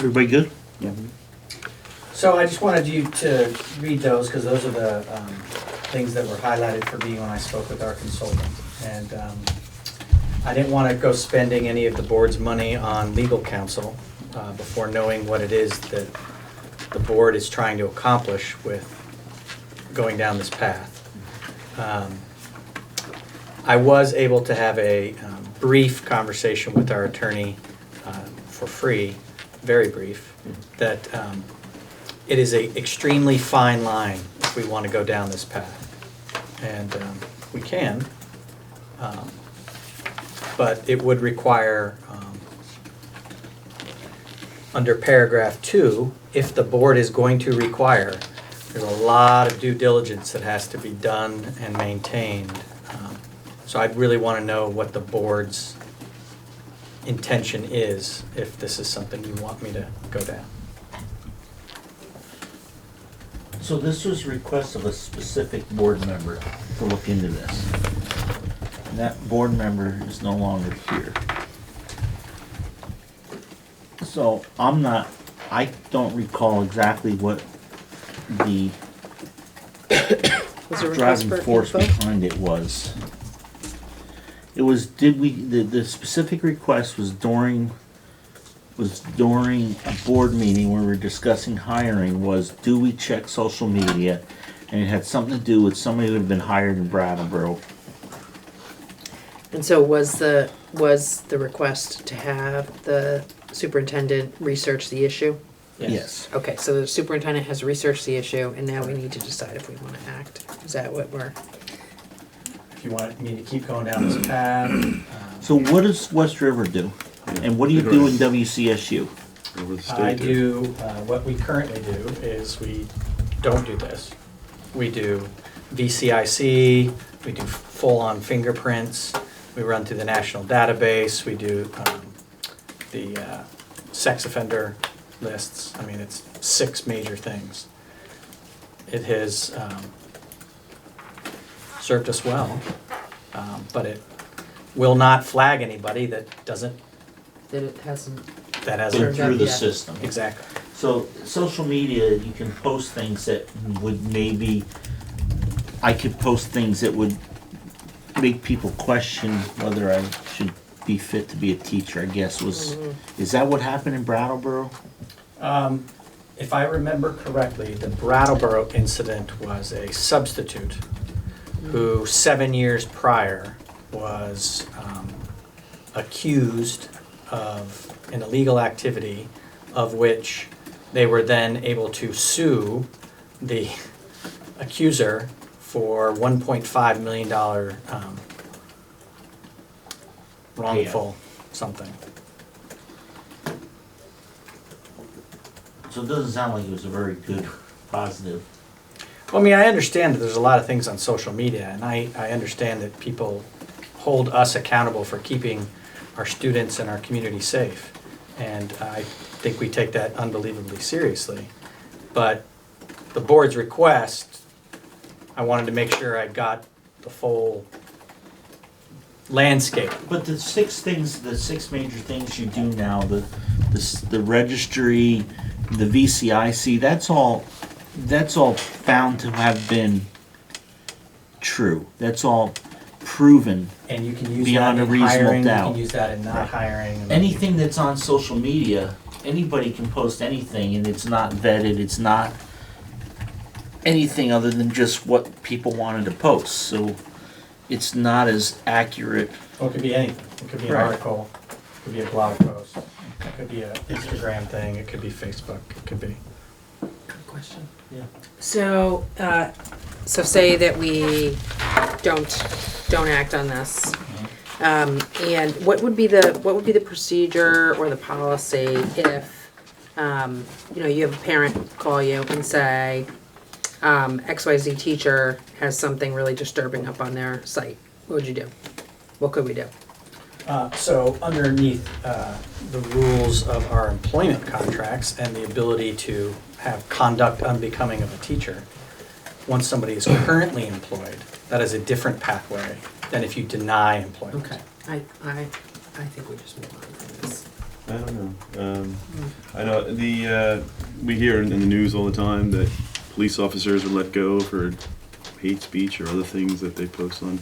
Everybody good? So I just wanted you to read those, because those are the things that were highlighted for me when I spoke with our consultant. And I didn't want to go spending any of the board's money on legal counsel before knowing what it is that the board is trying to accomplish with going down this path. I was able to have a brief conversation with our attorney for free, very brief, that it is a extremely fine line if we want to go down this path. And we can, but it would require, under paragraph 2, if the board is going to require, there's a lot of due diligence that has to be done and maintained. So I'd really want to know what the board's intention is, if this is something you want me to go down. So this was a request of a specific board member to look into this. And that board member is no longer here. So I don't recall exactly what the Was there a request driving for force info? behind it was. It was, the specific request was during a board meeting where we were discussing hiring, was do we check social media? And it had something to do with somebody who had been hired in Brattleboro. And so was the request to have the superintendent research the issue? Yes. Okay, so the superintendent has researched the issue, and now we need to decide if we want to act. Is that what we're? If you want me to keep going down this path. So what does West River do? And what do you do in WCSU? I do, what we currently do is we don't do this. We do VCIC, we do full-on fingerprints, we run through the national database, we do the sex offender lists. I mean, it's 6 major things. It has served us well, but it will not flag anybody that doesn't, That it hasn't. that Been hasn't. through the Yeah. system. Exactly. So social media, you can post things that would maybe, I could post things that would make people question whether I should be fit to be a teacher, I guess was, is that what happened in Brattleboro? If I remember correctly, the Brattleboro incident was a substitute who 7 years prior was accused of an illegal activity of which they were then able to sue the accuser for $1.5 million wrongful something. So it doesn't sound like it was a very good, positive. Well, I mean, I understand that there's a lot of things on social media, and I understand that people hold us accountable for keeping our students and our community safe. And I think we take that unbelievably seriously. But the board's request, I wanted to make sure I got the full landscape. But the 6 major things you do now, the registry, the VCIC, that's all found to have been true. That's all proven. And you can use Beyond that a in reasonable hiring, you doubt. can use that in not hiring. Anything that's on social media, anybody can post anything and it's not vetted, it's not anything other than just what people wanted to post. So it's not as accurate. Well, it could be anything. It could be an Right. article, it could be a blog post, it could be an Instagram thing, it could be Facebook, it could be. Good question. Yeah. So, so say that we don't act on this. And what would be the procedure or the policy if, you have a parent call you and say, XYZ teacher has something really disturbing up on their site? What would you do? What could we do? So underneath the rules of our employment contracts and the ability to have conduct unbecoming of a teacher, once somebody is currently employed, that is a different pathway than if you deny employment. Okay, I think we just move on from this. I don't know. I know we hear in the news all the time that police officers are let go for hate speech or other things that they post on.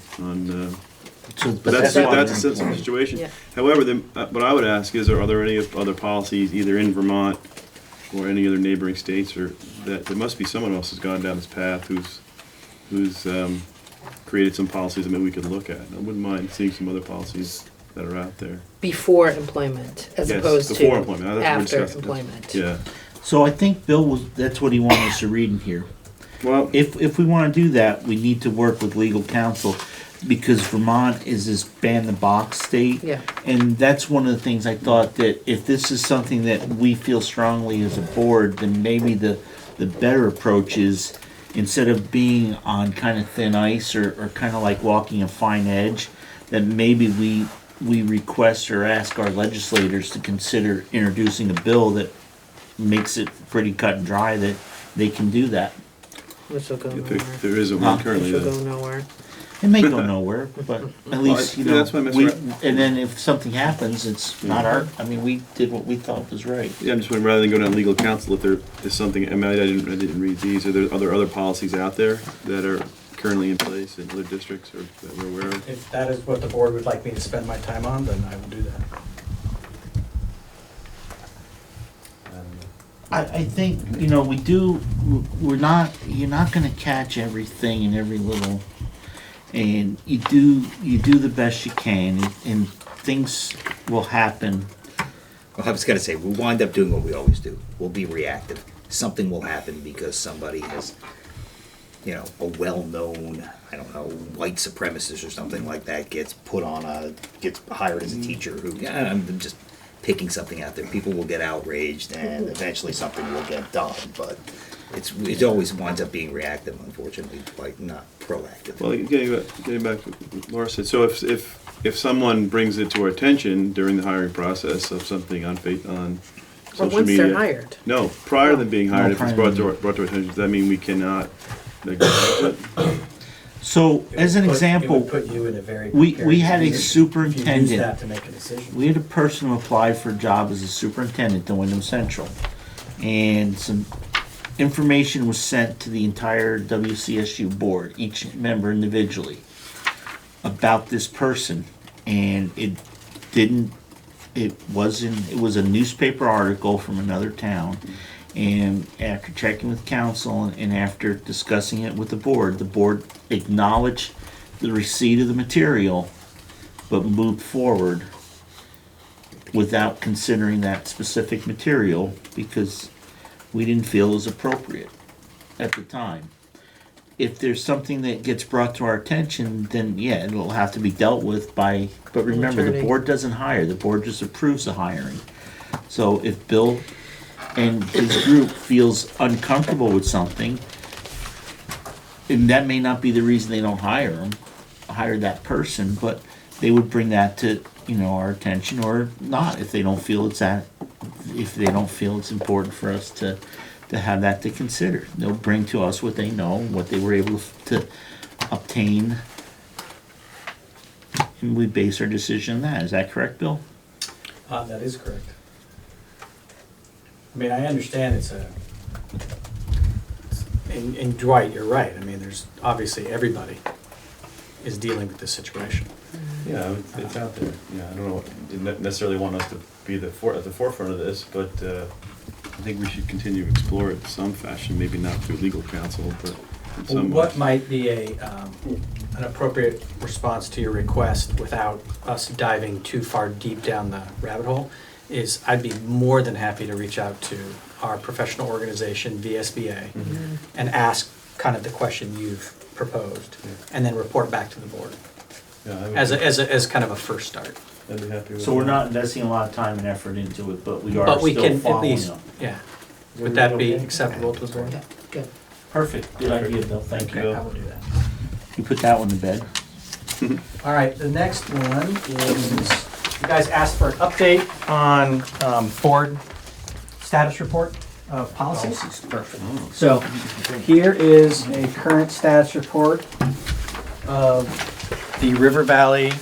So, But that's why a they're sensitive employed. situation. Yeah. However, what I would ask is, are there any other policies either in Vermont or any other neighboring states, or that there must be someone else who's gone down this path who's created some policies that maybe we could look at. I wouldn't mind seeing some other policies that are out there. Before employment, as Yes, opposed to before employment. That's what we're after discussing. employment. Yeah. So I think Bill that's what he wanted us to read in here. Well, If we want to do that, we need to work with legal counsel, because Vermont is this ban the box state. Yeah. And that's one of the things I thought, that if this is something that we feel strongly as a board, then maybe the better approach is, instead of being on kind of thin ice or kind of like walking a fine edge, that maybe we request or ask our legislators to consider introducing a bill that makes it pretty cut and dry that they can do that. Which will go if nowhere. there isn't one Huh? currently. Which will then- go nowhere. It may go nowhere, but at least, you yeah, know, that's why I mess we, around. and then if something happens, it's not our, I mean, we did what we thought was right. Yeah, I'm just wondering, rather than go down legal counsel, if there is something, I mean, I didn't read these, are there other policies out there that are currently in place in other districts or that we're aware of? If that is what the board would like me to spend my time on, then I will do that. I think, you know, you're not gonna catch everything in every little, and you do the best you can, and things will happen. Well, I was gonna say, we'll wind up doing what we always do. We'll be reactive. Something will happen because somebody has, you know, a well-known, I don't know, white supremacist or something like that gets hired as a teacher who, yeah, I'm just picking something out there. People will get outraged and eventually something will get done, but it always winds up being reactive, unfortunately, like not proactive. Well, getting back to what Laura said, so if someone brings it to our attention during the hiring process of something on Or social once media. they're hired. No, prior to being hired, No, if it's prior brought to our attention, does that mean we cannot neglect it? So, as an It example, would put you in a very we precarious had a position if you use superintendent. that to make a decision. We had a person who applied for a job as a superintendent in Wyndham Central, and some information was sent to the entire WCSU board, each member individually, about this person, and it was a newspaper article from another town, and after checking with council and after discussing it with the board acknowledged the receipt of the material, but moved forward without considering that specific material because we didn't feel it was appropriate at the time. If there's something that gets brought to our attention, then yeah, it'll have to be dealt with but remember, the attorney. board doesn't hire, the board just approves the hiring. So if Bill and his group feels uncomfortable with something, and that may not be the reason they don't hire that person, but they would bring that to, you know, our attention, or not, if they don't feel it's important for us to have that to consider. They'll bring to us what they know, what they were able to obtain, and we base our decision on that. Is that correct, Bill? That is correct. I mean, I understand and Dwight, you're right. I mean, there's obviously everybody is dealing with this situation. Yeah, it's out there. Yeah, I don't know, didn't necessarily want us to be at the forefront of this, but I think we should continue to explore it in some fashion, maybe not through legal counsel, but in some way. What might be an appropriate response to your request without us diving too far deep down the rabbit hole is I'd be more than happy to reach out to our professional organization, VSBA, and ask kind of the question you've proposed, and then report back to the board Yeah, I would as kind of a first start. I'd be happy with So we're that. not investing a lot of time and effort into it, but we are But we still can at following least, them. yeah. Would that be Okay. acceptable to the board? Yeah, good. Perfect, good idea, Bill, thank Bill. you. I will do that. You put that one to bed. All right, the next one is, you guys asked for an update on board status report of policies. Perfect. So here is a current status report of the River Valley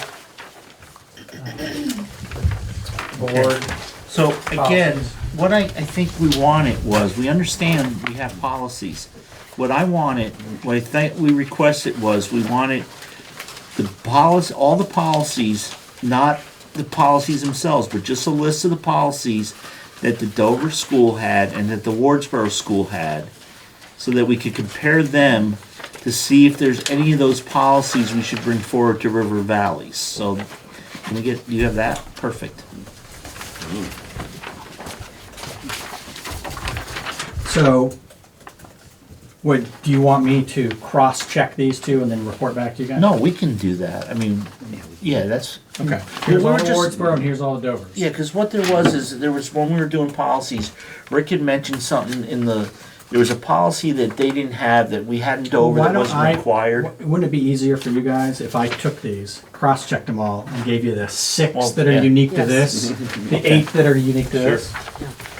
Board So again, what I think we wanted was, we understand we have policies. What I wanted, what I think we requested was, we wanted the policy, all the policies, not the policies themselves, but just a list of the policies that the Dover school had and that the Wardsboro school had, so that we could compare them to see if there's any of those policies we should bring forward to River Valleys. So, can we get, you have that? Perfect. So, do you want me to cross-check these two and then report back to you guys? No, we can do that. I mean, yeah, that's. Okay. Here's Well, all we're the just- Wardsboro and here's all the Dovers. Yeah, because what there was is, there was, when we were doing policies, Rick had mentioned something in the, there was a policy that they didn't have, that we had in Dover, Why that don't wasn't required. Wouldn't it be easier for you guys if I took these, cross-checked them all, and gave you the 6 Well, that are yeah. unique to Yes. this, the 8 that are unique to this?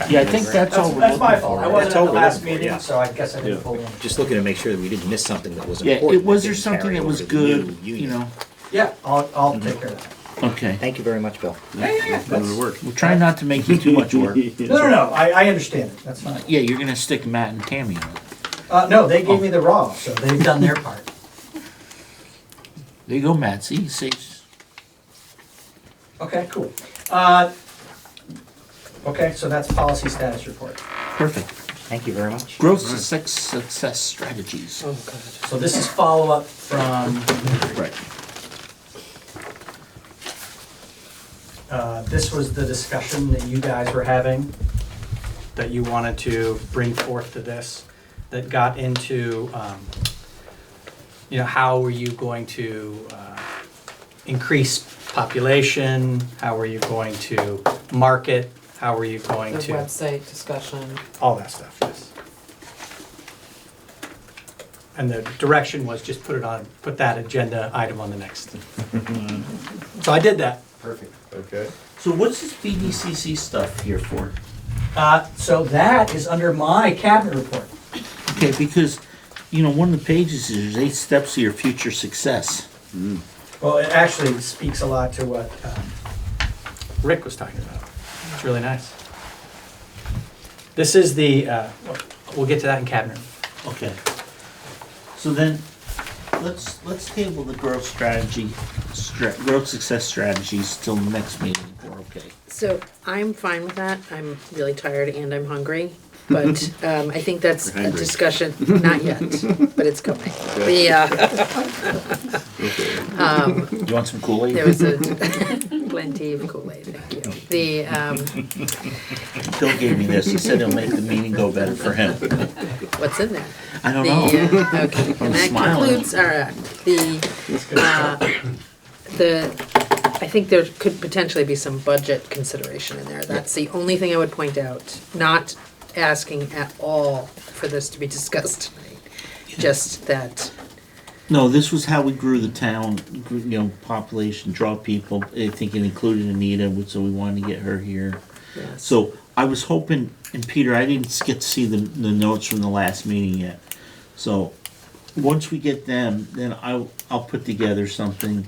Yeah, I think that's all we're That's my looking fault. for. I wasn't That's at all the we're last looking for, meeting, yeah. so I guess I didn't Yeah. fully. Just looking to make sure that we didn't miss something that was Yeah, important. was that there didn't something carry that was over to the new good, you unit. know? Yeah, I'll take care of that. Okay. Thank you very much, Bill. That'll work. We'll try not to make you too much work. No, I understand it, that's fine. Yeah, you're gonna stick Matt and Tammy on it. No, they gave me the raw, so they've done their part. There you go, Matt, see, he saves. Okay, cool. Okay, so that's policy status report. Perfect. Thank you very much. Growth success strategies. Oh, God. So this is follow-up from, Right. this was the discussion that you guys were having, that you wanted to bring forth to this, that got into, how were you going to increase population? How were you going to market? How were you going The to? website discussion. All that stuff, yes. And the direction was just put that agenda item on the next. So I did that. Perfect, okay. So what's this BDCC stuff here for? So that is under my cabinet report. Okay, because, one of the pages is 8 steps to your future success. Well, it actually speaks a lot to what Rick was talking about. It's really nice. This is we'll get to that in cabinet. Okay. So then, let's table the growth growth success strategies till the next meeting, if we're okay. So I'm fine with that. I'm really tired and I'm hungry. But I think that's We're a hungry. discussion, not yet, but it's coming. You want some Kool-Aid? There was a plenty of Kool-Aid, thank you. Bill gave me this, he said it'll make the meeting go better for him. What's in there? I don't know. Okay, I'm and that smiling. concludes our, I think there could potentially be some budget consideration in there. That's the only thing I would point out. Not asking at all for this to be discussed tonight. Just that, No, this was how we grew the town, population, draw people. I think it included Anita, so we wanted to get her here. yes. So I was hoping, and Peter, I didn't get to see the notes from the last meeting yet. So once we get them, then I'll put together something,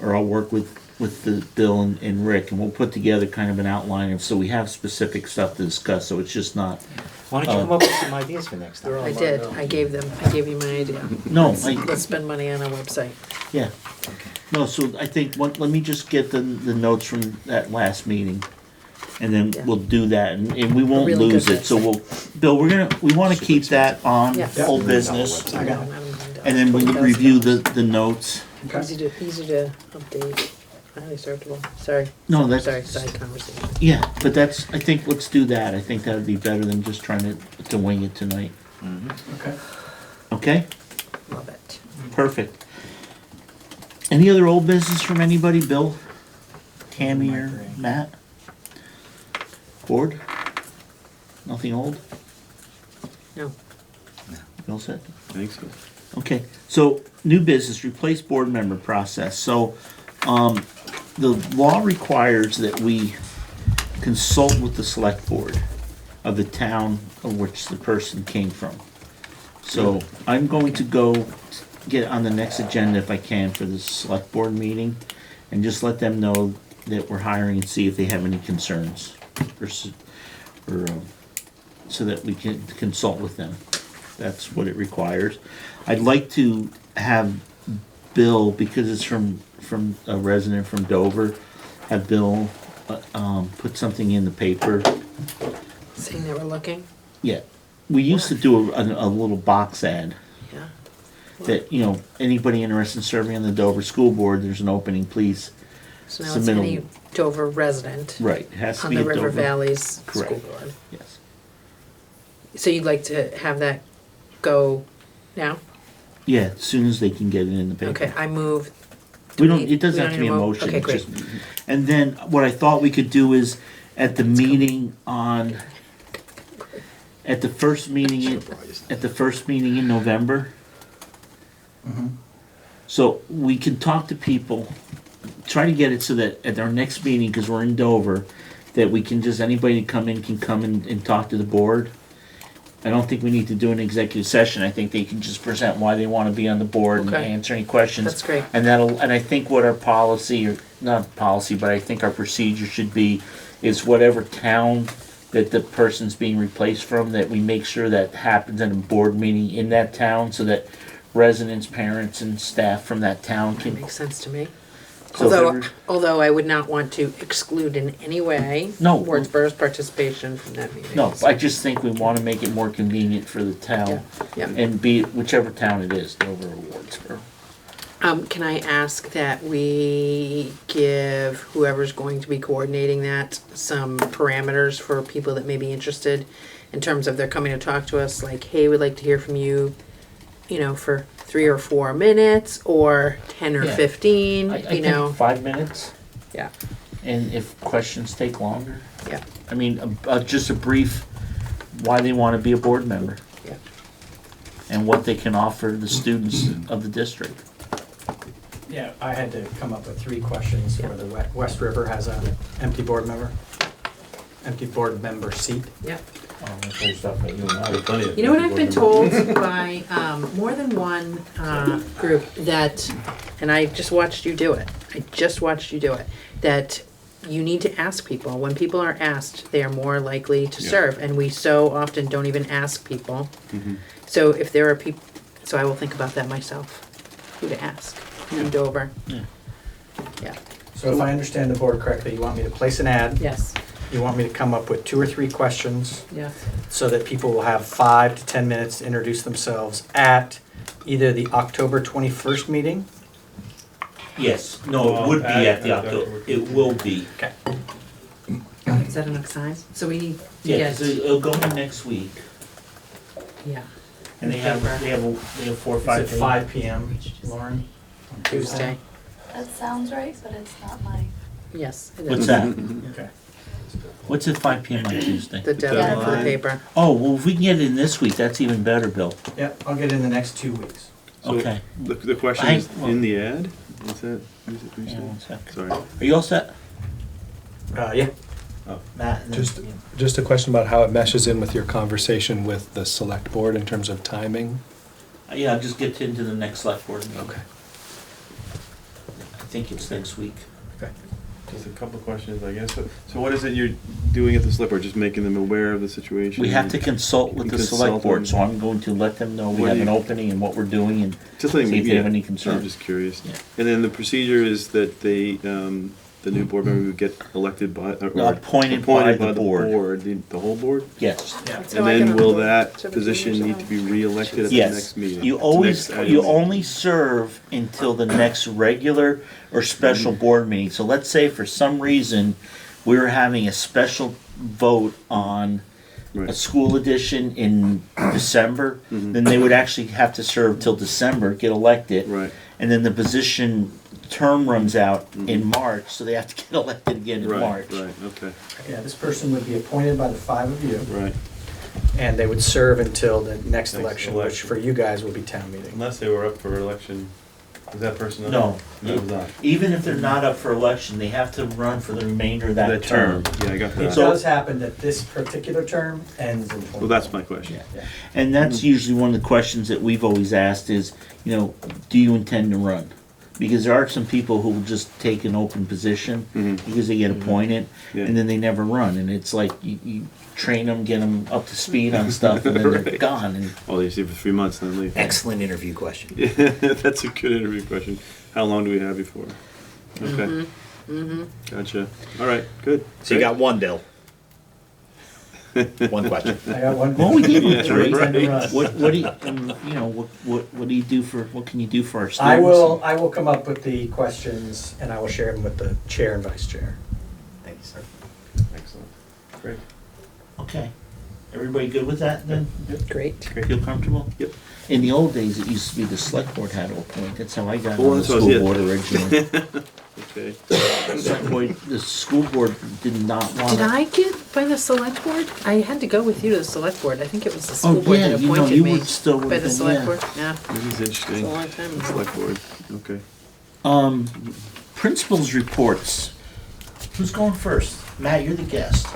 or I'll work with the Bill and Rick, and we'll put together kind of an outline of, so we have specific stuff to discuss, so it's just not, Why don't you come up with some ideas for next time? I did, I gave you my idea. no, Let's spend money on a website. yeah. No, so I think, let me just get the notes from that last meeting, and then Yeah. we'll do that, and we won't really good lose it, so Bill, we wanna keep that on Yes. old business, I got it. and then we'll review the notes. Easy to update, highly searchable, sorry. No, that's- Sorry, side conversation. Yeah, but I think let's do that, I think that would be better than just trying to wing it tonight, Okay. okay? Love it. Perfect. Any other old business from anybody, Bill? Tammy or Matt? Board? Nothing old? No. Bill said? Thanks. Okay, so new business, replace board member process. So, the law requires that we consult with the select board of the town of which the person came from. So I'm going to go get on the next agenda if I can for the select board meeting and just let them know that we're hiring and see if they have any concerns. so that we can consult with them. That's what it requires. I'd like to have Bill, because it's from a resident from Dover, have Bill put something in the paper. Saying they were looking? Yeah, we used to do a little box ad Yeah. that, you know, anybody interested in serving on the Dover School Board, there's an opening, please. So now it's submit a- any Dover resident Right, it has to on be the a River Dover. Valley's school Correct. board. Yes. So you'd like to have that go now? Yeah, as soon as they can get it in the paper. Okay, I move. We do don't, it doesn't we have to don't be a need motion. Okay, it's great. just- And then what I thought we could do is, at the meeting on, at the first meeting, in November, so we can talk to people, try to get it so that at our next meeting, because we're in Dover, that we can just, anybody can come in and talk to the board. I don't think we need to do an executive session. I think they can just present why they want to be on the board and Okay. answer any questions. That's great. And I think what our policy, or not policy, but I think our procedure should be, is whatever town that the person's being replaced from, that we make sure that happens at a board meeting in that town, so that residents, parents, and staff from that town That can. makes sense to me. So if Although, ever- although I would not want to exclude in any way No. Wardsboro's participation from that meeting. No, I just think we want to make it more convenient for the town, Yeah. and be it whichever town it is, Dover or Wardsboro. Can I ask that we give whoever's going to be coordinating that some parameters for people that may be interested in terms of they're coming to talk to us, like, hey, we'd like to hear from you, you know, for 3 or 4 minutes, or 10 or Yeah. 15, I you think know? 5 minutes, Yeah, and if questions take longer, yeah, I mean, just a brief, why they want to be a board member, yeah. and what they can offer the students of the district. Yeah, I had to come up with 3 questions for the West River has a empty board member seat. Yeah. Plenty of You know what I've been board told by more than one group that, and I just watched you do it, that you need to ask people. When people are asked, they are more likely to Yeah. serve, and we so often don't even ask people. Mhm. So if there are people, so I will think about that myself, who to ask in Dover. Yeah. Yeah, So if I understand the board correctly, you want me to place an ad, yes, you want me to come up with 2 or 3 questions, yes. so that people will have 5 to 10 minutes to introduce themselves at either the October 21st meeting. Yes, no, it would be at the October, it will be. Okay. Is that enough time? So we need to Yeah, get, 'cause it'll go in next week, yeah, and they have 4 or It's 5 at days. 5 PM, Lauren. on Tuesday, That sounds right, but it's not my. yes, it What's is. that? Okay. What's at 5 PM on Tuesday? The deadline for the deadline. paper. Oh, well, if we can get it in this week, that's even better, Bill. Yep, I'll get in the next 2 weeks. So Okay. The question I- is in the ad? Is that, is it, what you Yeah, one said? sec. Sorry. Are you all set? Yeah. Matt? and then- Just a question about how it meshes in with your conversation with the select board in terms of timing. Yeah, I'll just get into the next select board meeting. Okay. I think it's next week. Just a couple of questions, I guess. So what is it you're doing at the select board? Just making them aware of the situation? We have to consult with You the consult select board, them. so I'm going to let them know we What have do an you- opening and what we're doing, and Just letting see me, if they have yeah. any I'm concerns. just curious. Yeah. And then the procedure is that they, the new board member would get elected by, or Appointed by the board. The whole board? Yes. Yeah. And then will that position need to be re-elected at the Yes. next meeting? You Next always, annual you meeting? only serve until the next regular or special board meeting. So let's say for some reason, we were having a special vote on a Right. school edition in December, then they would actually have to serve till December, get elected. Right. And then the position term runs out in March, so they have to get elected again in Right, March. right, okay, Yeah, this person would be appointed by the 5 of you, right. and they would serve until the next Next election, which election. for you guys will be town meeting. Unless they were up for election, was that person up? No. That was not. Even if they're not up for election, they have to run for the remainder of that term. Yeah, I got It that. So- does happen that this particular term ends in 20. Well, that's my question. Yeah. And that's usually one of the questions that we've always asked is, you know, do you intend to run? Because there are some people who will just take an open position because they get appointed, Yeah. and then they never run, and it's like you train them, get them up to speed on stuff, and then they're Right. gone. And Oh, they see for 3 months and then leave. Excellent interview question. Yeah, that's a good interview question. How long do we have before? Okay. Gotcha. All right, good. So you got one, Bill. One question. I got one. well, we gave them Yeah, three. right. What do you what do you do for what can you do for our students? I will come up with the questions and I will share them with the chair and vice chair. Thank you, sir. Excellent. Great. Okay, everybody good with that then? Great. Feel comfortable? Yep. In the old days, it used to be the select board had to appoint. That's how I got Well, on the that's what I school was- board originally. Okay. The school board did not want. Did I get by the select board? I had to go with you to the select board. I think it was the Oh school board yeah, that you know appointed you me would still by would the select board. Yeah, This is interesting. it's a long time ago. Select board. Okay. Principals reports. Who's going first? Matt, you're the guest.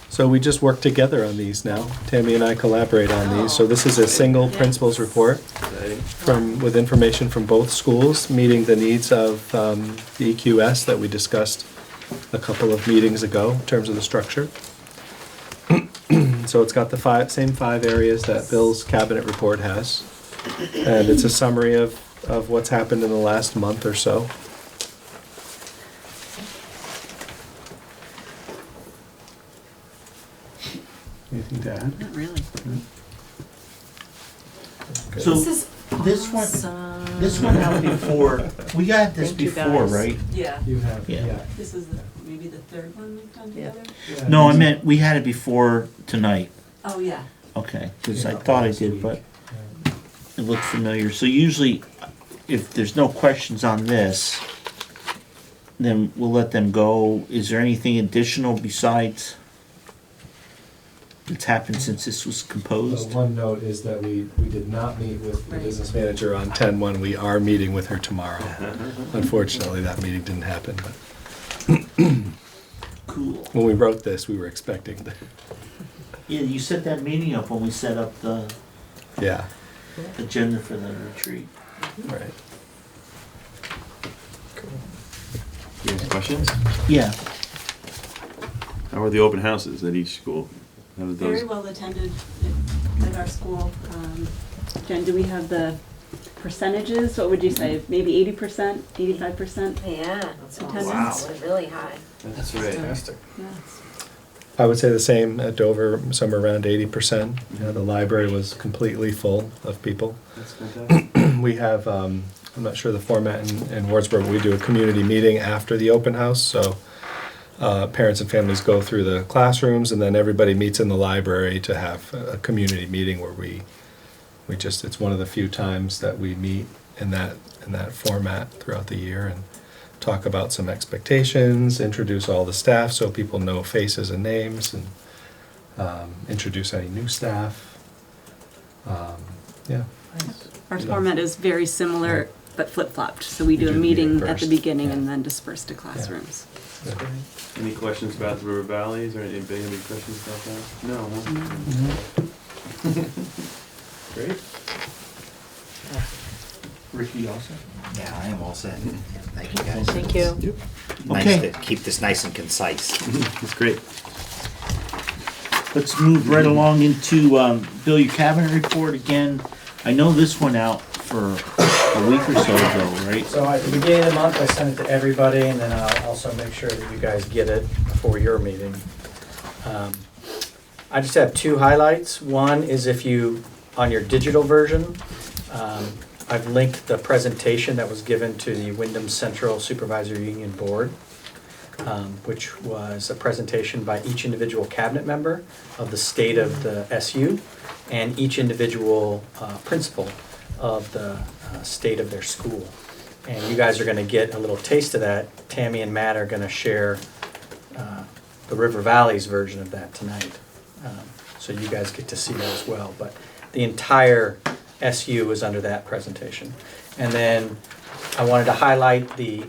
So we just work together on these now. Tammy and I collaborate on these. So this is a single principal's report with information from both schools, meeting the needs of the EQS that we discussed a couple of meetings ago in terms of the structure. So it's got the same five areas that Bill's cabinet report has. And it's a summary of what's happened in the last month or so. Anything to add? Not really. So This is this one, awesome. this one out before. We got this Thank you, before, guys. right? Yeah, You have, Yeah. yeah. this is maybe the third one we've done Yeah. together. No, I meant we had it before tonight. Oh, yeah. Okay, because I Yeah, thought I last did, week. but it looked familiar. So usually, if there's no questions on this, then we'll let them go. Is there anything additional besides that's happened since this was composed? One note is that we did not meet with the Right. business manager on 10/1. We are meeting with her tomorrow. Unfortunately, that meeting didn't happen, but Cool. when we wrote this, we were expecting the, Yeah, you set that meeting up when we set up the yeah, agenda for the retreat. right. You have questions? Yeah. How are the open houses at each school? How did those? Very well attended at our school. Jen, do we have the percentages? What would you say? Maybe 80%, 85%? Yeah, Attendance? it's really high. That's right. Fantastic. Yes. I would say the same at Dover, somewhere around 80%. You know, the library was completely full of people. That's fantastic. We have, I'm not sure the format in Wardsboro, but we do a community meeting after the open house, so parents and families go through the classrooms, and then everybody meets in the library to have a community meeting where we just, it's one of the few times that we meet in that format throughout the year, and talk about some expectations, introduce all the staff so people know faces and names, and introduce any new staff. Yeah. Our format is very similar, but flip-flopped. So we do a do the meeting meeting at the first. beginning Yeah. and then disperse to classrooms. Any questions about the River Valleys or anybody have any questions about that? No, huh? Great. Ricky also? Yeah, I am all set. Thank you, guys. Thank you. Nice Okay. to keep this nice and concise. That's great. Let's move right along into Bill, your cabinet report again. I know this went out for a week or so ago, right? So at the beginning of the month, I sent it to everybody, and then I'll also make sure that you guys get it before your meeting. I just have two highlights. One is if you, on your digital version, I've linked the presentation that was given to the Wyndham Central Supervisor Union Board, which was a presentation by each individual cabinet member of the state of the SU and each individual principal of the state of their school. And you guys are going to get a little taste of that. Tammy and Matt are going to share the River Valley's version of that tonight. So you guys get to see that as well. But the entire SU is under that presentation. And then I wanted to highlight the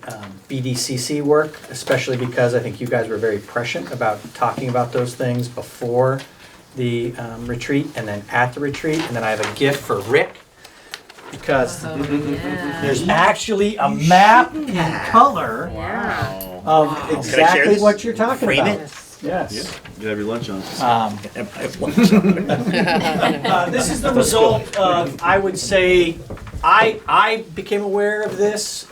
BDCC work, especially because I think you guys were very prescient about talking about those things before the retreat and then at the retreat. And then I have a gift for Rick, because Yeah. there's actually a map in color Yeah. of share exactly this? what you're talking Frame about. it? Yes. You have your lunch on. This is the result of, I would say, I became aware of this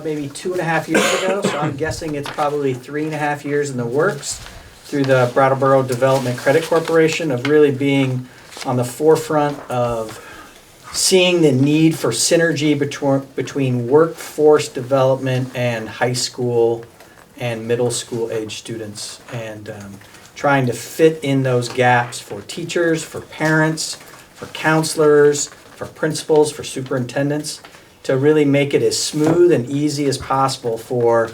maybe 2.5 years ago, so I'm guessing it's probably 3.5 years in the works through the Brattleboro Development Credit Corporation of really being on the forefront of seeing the need for synergy between workforce development and high school and middle school age students, and trying to fit in those gaps for teachers, for parents, for counselors, for principals, for superintendents, to really make it as smooth and easy as possible for,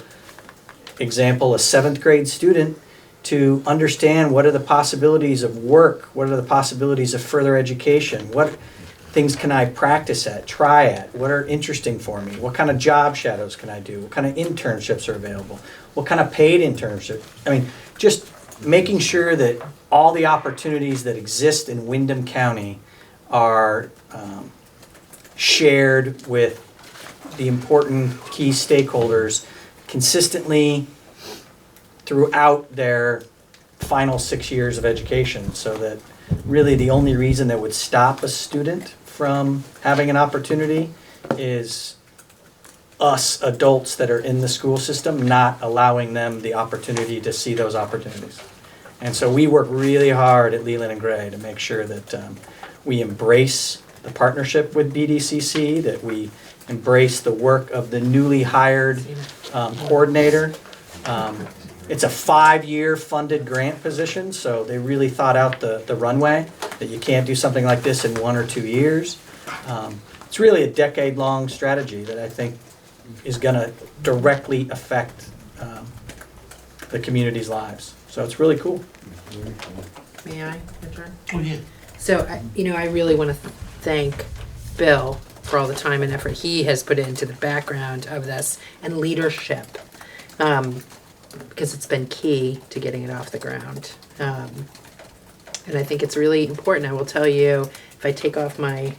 example, a 7th grade student to understand what are the possibilities of work, what are the possibilities of further education, what things can I practice at, try at, what are interesting for me, what kind of job shadows can I do, what kind of internships are available, what kind of paid internship. I mean, just making sure that all the opportunities that exist in Windham County are shared with the important key stakeholders consistently throughout their final 6 years of education, so that really the only reason that would stop a student from having an opportunity is us adults that are in the school system not allowing them the opportunity to see those opportunities. And so we work really hard at Leland and Gray to make sure that we embrace the partnership with BDCC, that we embrace the work of the newly hired coordinator. It's a 5-year funded grant position, so they really thought out the runway, that you can't do something like this in 1 or 2 years. It's really a decade-long strategy that I think is going to directly affect the community's lives. So it's really cool. May I adjourn? Oh, yeah. So, I really want to thank Bill for all the time and effort he has put into the background of this and leadership, because it's been key to getting it off the ground. And I think it's really important. I will tell you, if I take off my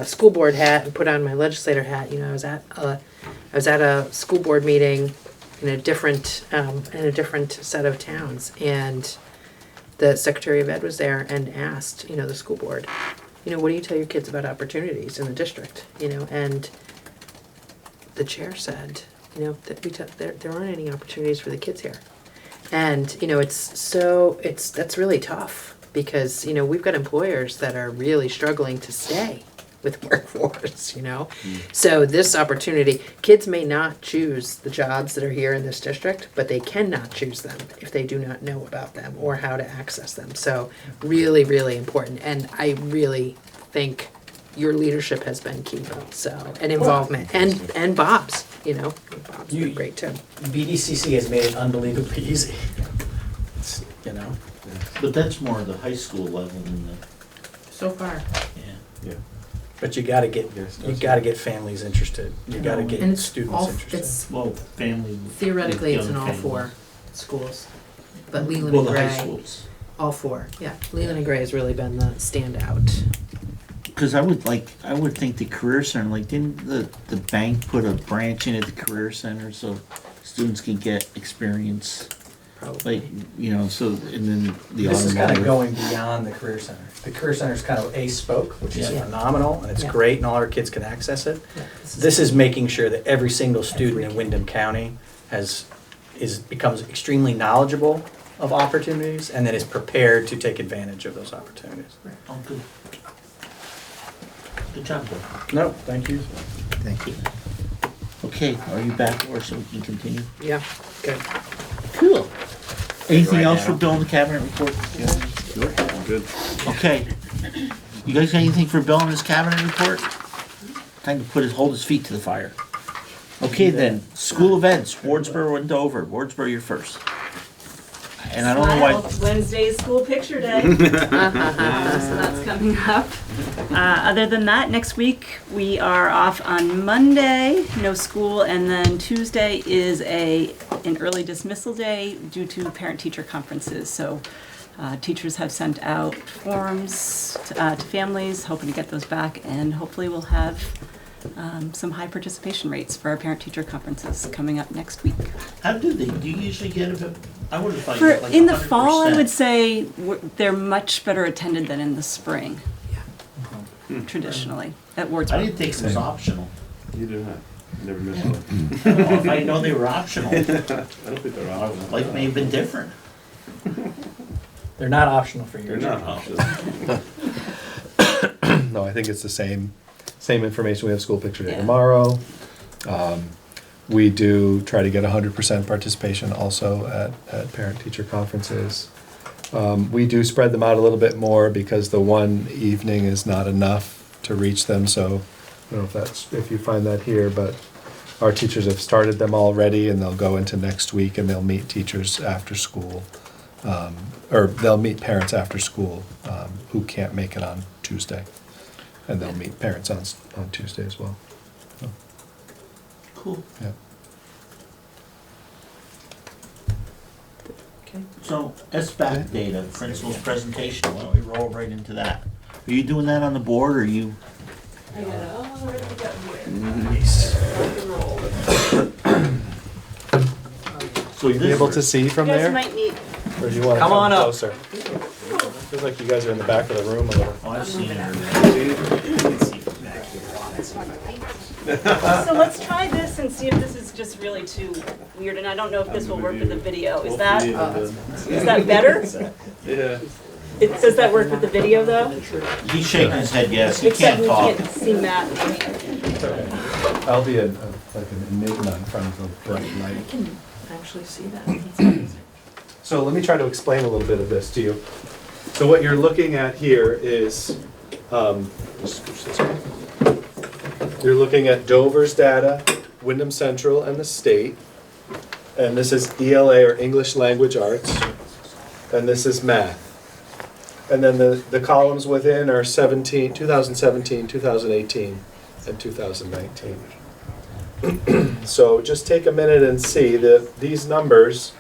school board hat and put on my legislator hat, I was at a school board meeting in a different set of towns, and the Secretary of Ed was there and asked, the school board, what do you tell your kids about opportunities in the district? And the chair said, that there aren't any opportunities for the kids here. And, that's really tough, because, we've got employers that are really struggling to stay with workforce, So this opportunity, kids may not choose the jobs that are here in this district, but they cannot choose them if they do not know about them or how to access them. So really, really important. And I really think your leadership has been key, so, and involvement, and Bob's, Bob's been great too. BDCC has made it unbelievably easy. But that's more the high school level than the, So far. yeah. But you gotta get families interested. You gotta And get it's students all, interested. it's, Well, family. theoretically, it's in young all families. 4 schools. But Leland Well, and the high Gray, schools. all 4, yeah. Leland and Gray has really been the standout. Because I would think the career center, didn't the bank put a branch in at the career center so students can get experience? Probably. So, and then the This is kind of automotive. going beyond the Career Center. The Career Center is kind of a spoke, which is Yeah. phenomenal, and it's Yeah. great, and all our kids can access it. Yeah, This is making sure that every single student in Windham County becomes extremely knowledgeable of opportunities, and that is prepared to take advantage of those opportunities. Oh, good. Good job, Bill. No, thank you. Thank you. Okay, are you back, or so we can continue? Yeah, good. Cool. Anything Right else now. for Bill in the cabinet report? Good. Okay. You guys got anything for Bill in his cabinet report? Time to hold his feet to the fire. Okay then, school events, Wardsboro and Dover. Wardsboro, you're first. And I don't know why. Wednesday's school picture day. So that's coming up. Other than that, next week we are off on Monday, no school, and then Tuesday is an early dismissal day due to parent-teacher conferences. So Teachers have sent out forms to families, hoping to get those back, and hopefully we'll have some high participation rates for our parent-teacher conferences coming up next week. How do you usually get it? I would have thought you got like In the fall, I 100%. would say they're much better attended than in the spring, traditionally, at I Wardsboro. didn't think it was optional. You do not. Never missed one. I don't know if I know they were optional. I don't think they're Our optional. life may have been different. They're not optional for They're you. not optional. No, I think it's the same information. We have school picture day Yeah. tomorrow. We do try to get 100% participation also at parent-teacher conferences. We do spread them out a little bit more because the one evening is not enough to reach them, so I don't know if you find that here, but our teachers have started them already, and they'll go into next week, and they'll meet teachers after school, or they'll meet parents after school who can't make it on Tuesday, and they'll meet parents on Tuesday as well. So, Cool. yeah. Okay. So SBAC data, principal's presentation, why don't we roll right into that? Are you doing that on the board, or are you? Will you be able to see from You guys there, might need, or do you want to Come come on up. closer? Feels like you guys are in the back of the room a little. Oh, I've seen it. so let's try this and see if this is just really too weird, and I don't know if this will work with the video. Is that better? Yeah. Does that work with the video though? He's shaking his head yes, he Except can't we talk. can't see Matt. I'll be like an enigma in front of the bright light. I can actually see that. So let me try to explain a little bit of this to you. So what you're looking at here is, just switch this way. You're looking at Dover's data, Wyndham Central, and the state. And this is ELA, or English Language Arts. And this is math. And then the columns within are 2017, 2018, and 2019. So just take a minute and see that these numbers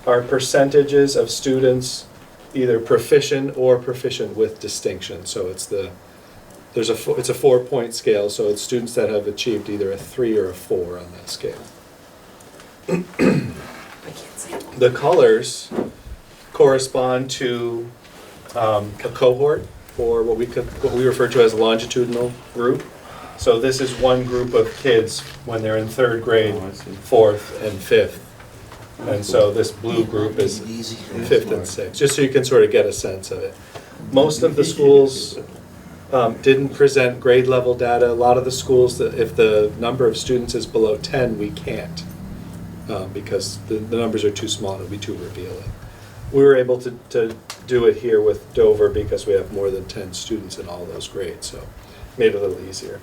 are percentages of students either proficient or proficient with distinction. So it's it's a 4-point scale, so it's students that have achieved either a 3 or a 4 on that scale. I can't see it. The colors correspond to a cohort, or what we refer to as a longitudinal group. So this is one group of kids when they're in 3rd grade, Oh, I see. 4th, and 5th. And so this blue group is 5th and 6th, just so you can sort of get a sense of it. Most of the schools didn't present grade level data. A lot of the schools, if the number of students is below 10, we can't, because the numbers are too small and it would be too revealing. We were able to do it here with Dover because we have more than 10 students in all those grades, so made it a little easier.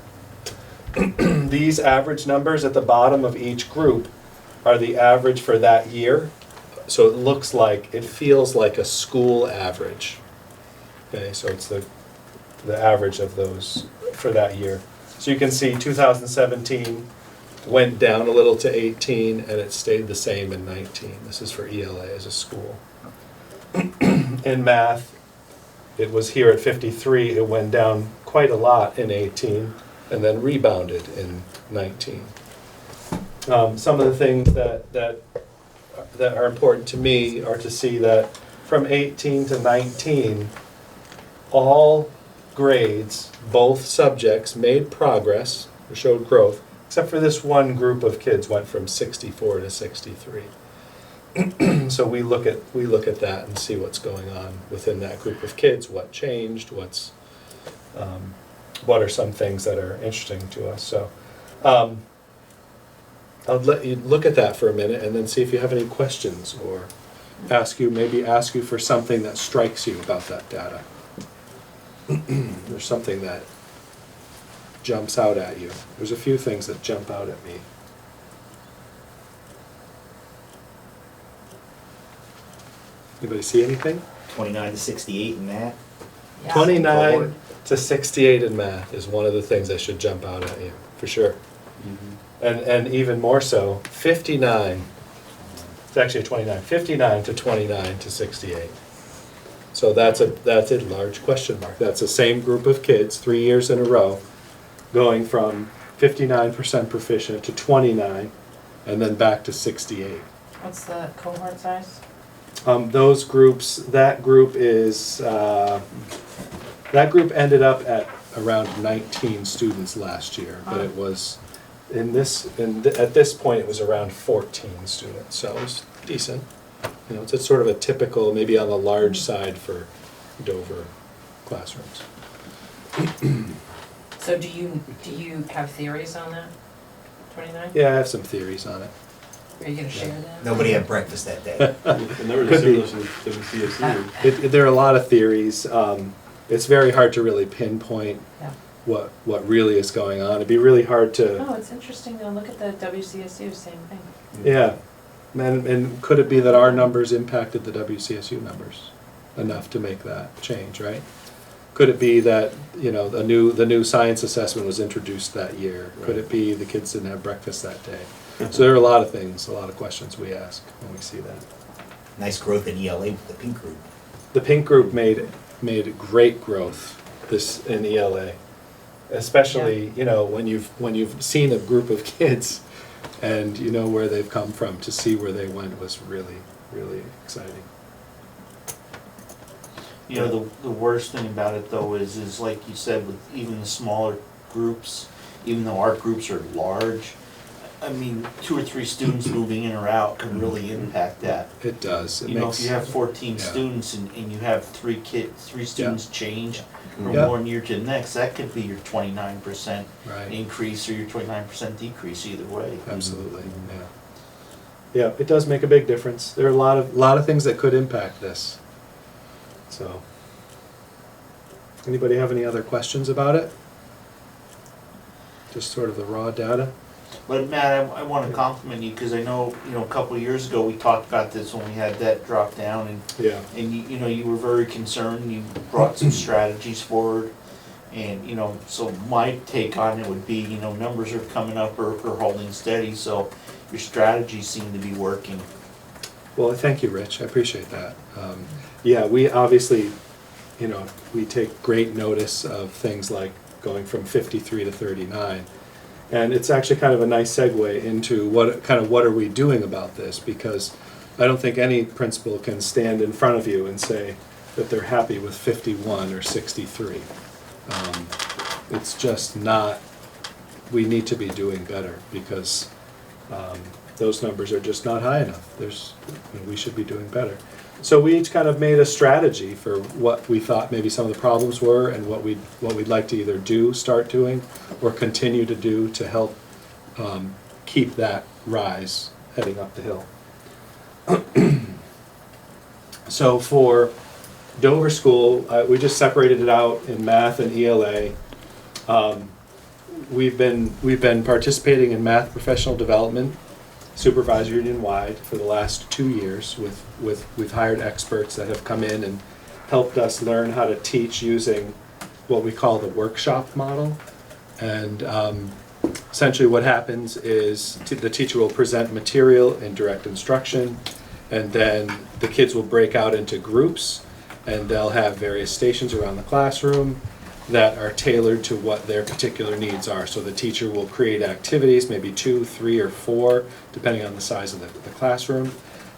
These average numbers at the bottom of each group are the average for that year. So it feels like a school average. Okay, so it's the average of those for that year. So you can see 2017 went down a little to 18, and it stayed the same in 19. This is for ELA as a school. In math, it was here at 53. It went down quite a lot in 18, and then rebounded in 19. Some of the things that are important to me are to see that from 18 to 19, all grades, both subjects, made progress or showed growth, except for this one group of kids went from 64 to 63. So we look at that and see what's going on within that group of kids, what changed, what are some things that are interesting to us. So I'll let you look at that for a minute and then see if you have any questions, or ask you for something that strikes you about that data. There's something that jumps out at you. There's a few things that jump out at me. Anybody see anything? 29 to 68 in that. 29 to 68 in math is one of the things that should jump out at you, for sure. And even more so, 59, it's actually 29, 59 to 29 to 68. So that's a large question mark. That's the same group of kids, 3 years in a row, going from 59% proficient to 29, and then back to 68. What's the cohort size? Those groups, that group ended up at around 19 students last year, but it was, at this point, it was around 14 students, so it was decent. You know, it's a sort of a typical, maybe on the large side for Dover classrooms. So do you have theories on that, 29? Yeah, I have some theories on it. Are you gonna share them? Nobody had breakfast that day. And there was a Could be. similar to WCSU. There are a lot of theories. It's very hard to really pinpoint Yeah. what really is going on. It'd be really hard to, Oh, it's interesting to look at the WCSU, same thing. yeah. And could it be that our numbers impacted the WCSU numbers enough to make that change, right? Could it be that, you know, the new science assessment was introduced that year? Could it be the kids didn't have breakfast that day? So there are a lot of things, a lot of questions we ask when we see that. Nice growth in ELA with the pink group. The pink group made great growth in ELA, especially you know when you've seen a group of kids and you know where they've come from. To see where they went was really exciting. You know, the worst thing about it though is like you said, with even the smaller groups, even though our groups are large, I mean, 2 or 3 students moving in or out can really impact that. It does. You know, if you have 14 yeah. students and you have 3 students change from Yeah. one year to the next, that could be your 29% Right. increase or your 29% decrease either way. Absolutely. Yeah. Yeah, it does make a big difference. There are a lot of things that could impact this. So, anybody have any other questions about it? Just sort of the raw data. But Matt, I want to compliment you because I know, you know, a couple of years ago we talked about this when we had that drop down and Yeah. you know, you were very concerned, you brought some strategies forward. And, you know, so my take on it would be, you know, numbers are coming up or holding steady, so your strategies seem to be working. Well, thank you, Rich. I appreciate that. Yeah, we obviously, you know, we take great notice of things like going from 53 to 39. And it's actually kind of a nice segue into what are we doing about this? Because I don't think any principal can stand in front of you and say that they're happy with 51 or 63. It's just not, we need to be doing better because those numbers are just not high enough. We should be doing better. So we each kind of made a strategy for what we thought maybe some of the problems were and what we'd like to either start doing, or continue to do to help keep that rise heading up the hill. So for Dover School, we just separated it out in math and ELA. We've been participating in math professional development, supervisor union wide, for the last 2 years. We've hired experts that have come in and helped us learn how to teach using what we call the workshop model. And essentially what happens is the teacher will present material in direct instruction, and then the kids will break out into groups, and they'll have various stations around the classroom that are tailored to what their particular needs are. So the teacher will create activities, maybe 2, 3, or 4, depending on the size of the classroom.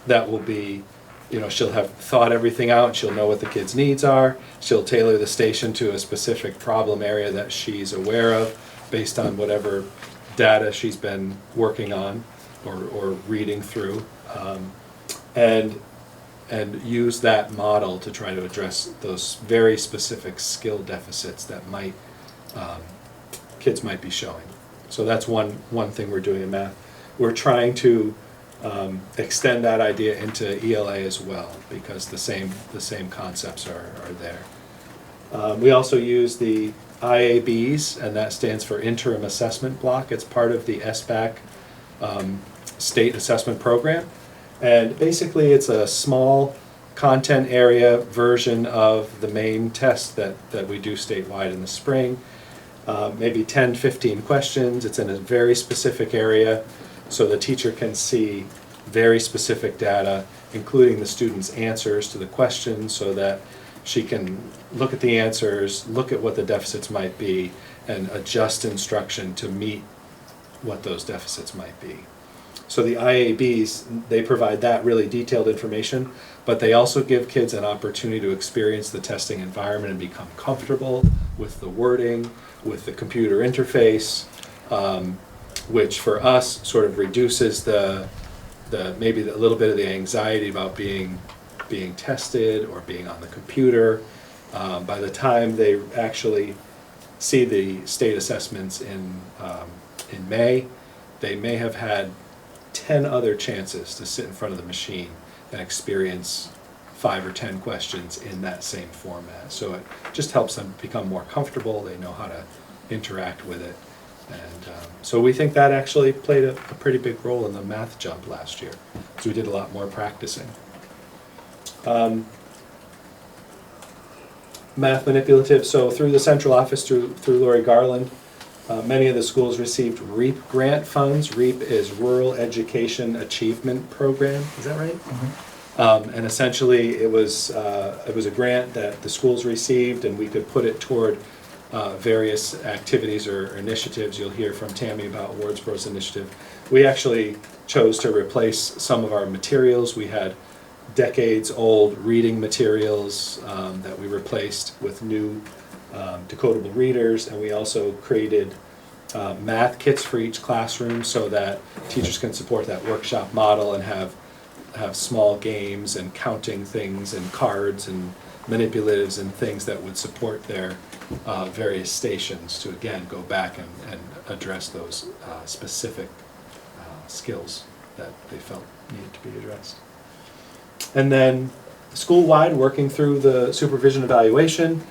That will be, you know, she'll have thought everything out, she'll know what the kids' needs are, she'll tailor the station to a specific problem area that she's aware of based on whatever data she's been working on or reading through, and use that model to try to address those very specific skill deficits that kids might be showing. So that's one thing we're doing in math. We're trying to extend that idea into ELA as well, because the same concepts are there. We also use the IABs, and that stands for Interim Assessment Block. It's part of the SBAC state assessment program. And basically it's a small content area version of the main test that we do statewide in the spring. Maybe 10, 15 questions. It's in a very specific area, so the teacher can see very specific data, including the student's answers to the questions, so that she can look at the answers, look at what the deficits might be, and adjust instruction to meet what those deficits might be. So the IABs, they provide that really detailed information, but they also give kids an opportunity to experience the testing environment and become comfortable with the wording, with the computer interface, which for us sort of reduces the maybe a little bit of the anxiety about being tested or being on the computer. By the time they actually see the state assessments in May, they may have had 10 other chances to sit in front of the machine and experience 5 or 10 questions in that same format. So it just helps them become more comfortable. They know how to interact with it. And so we think that actually played a pretty big role in the math jump last year. So we did a lot more practicing. Math manipulative, so through the central office, through Laurie Garland, many of the schools received REAP grant funds. REAP is Rural Education Achievement Program, is that right? And essentially it was a grant that the schools received, and we could put it toward various activities or initiatives. You'll hear from Tammy about Wardsboro's initiative. We actually chose to replace some of our materials. We had decades-old reading materials that we replaced with new decodable readers, and we also created math kits for each classroom so that teachers can support that workshop model and have small games and counting things and cards and manipulatives and things that would support their various stations to, again, go back and address those specific skills that they felt needed to be addressed. And then school-wide, working through the supervision evaluation,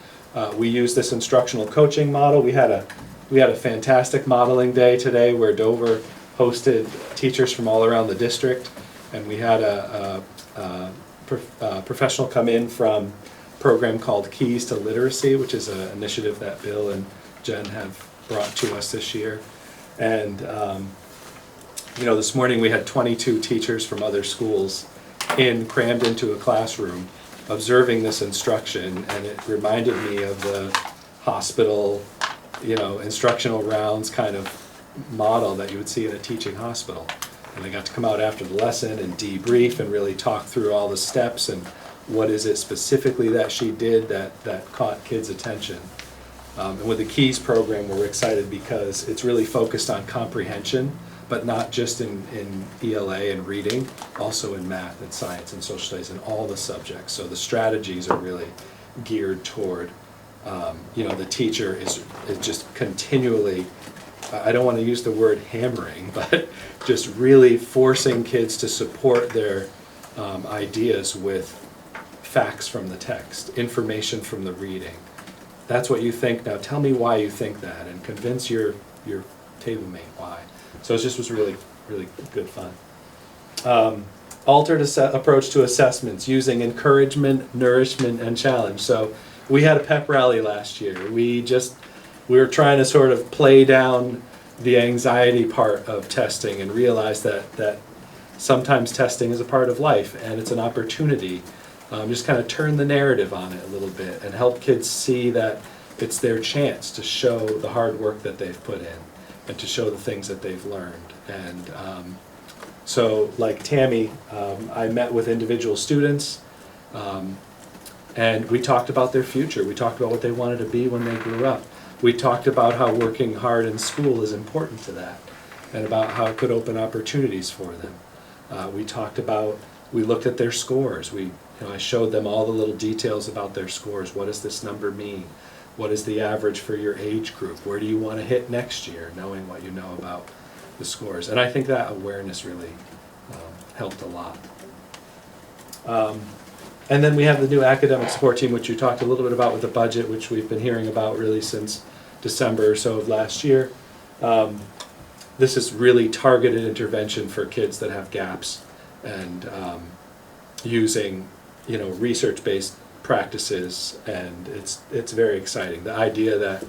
we use this instructional coaching model. We had a fantastic modeling day today where Dover hosted teachers from all around the district, and we had a professional come in from a program called Keys to Literacy, which is an initiative that Bill and Jen have brought to us this year. And this morning we had 22 teachers from other schools crammed into a classroom observing this instruction, and it reminded me of the hospital, instructional rounds kind of model that you would see in a teaching hospital. And they got to come out after the lesson and debrief and really talk through all the steps and what is it specifically that she did that caught kids' attention. And with the KEYS program, we're excited because it's really focused on comprehension, but not just in ELA and reading, also in math and science and social studies and all the subjects. So the strategies are really geared toward, the teacher is just continually, I don't want to use the word hammering, but just really forcing kids to support their ideas with facts from the text, information from the reading. That's what you think, now tell me why you think that, and convince your table mate why. So it just was really, really good fun. Altered approach to assessments using encouragement, nourishment, and challenge. So we had a pep rally last year. We were trying to sort of play down the anxiety part of testing and realize that sometimes testing is a part of life and it's an opportunity. Just kind of turn the narrative on it a little bit and help kids see that it's their chance to show the hard work that they've put in and to show the things that they've learned. And so like Tammy, I met with individual students and we talked about their future. We talked about what they wanted to be when they grew up. We talked about how working hard in school is important to that and about how it could open opportunities for them. We looked at their scores. I showed them all the little details about their scores. What does this number mean? What is the average for your age group? Where do you want to hit next year, knowing what you know about the scores? And I think that awareness really helped a lot. And then we have the new academic support team, which you talked a little bit about with the budget, which we've been hearing about really since December or so of last year. This is really targeted intervention for kids that have gaps and using research-based practices, and it's very exciting. The idea that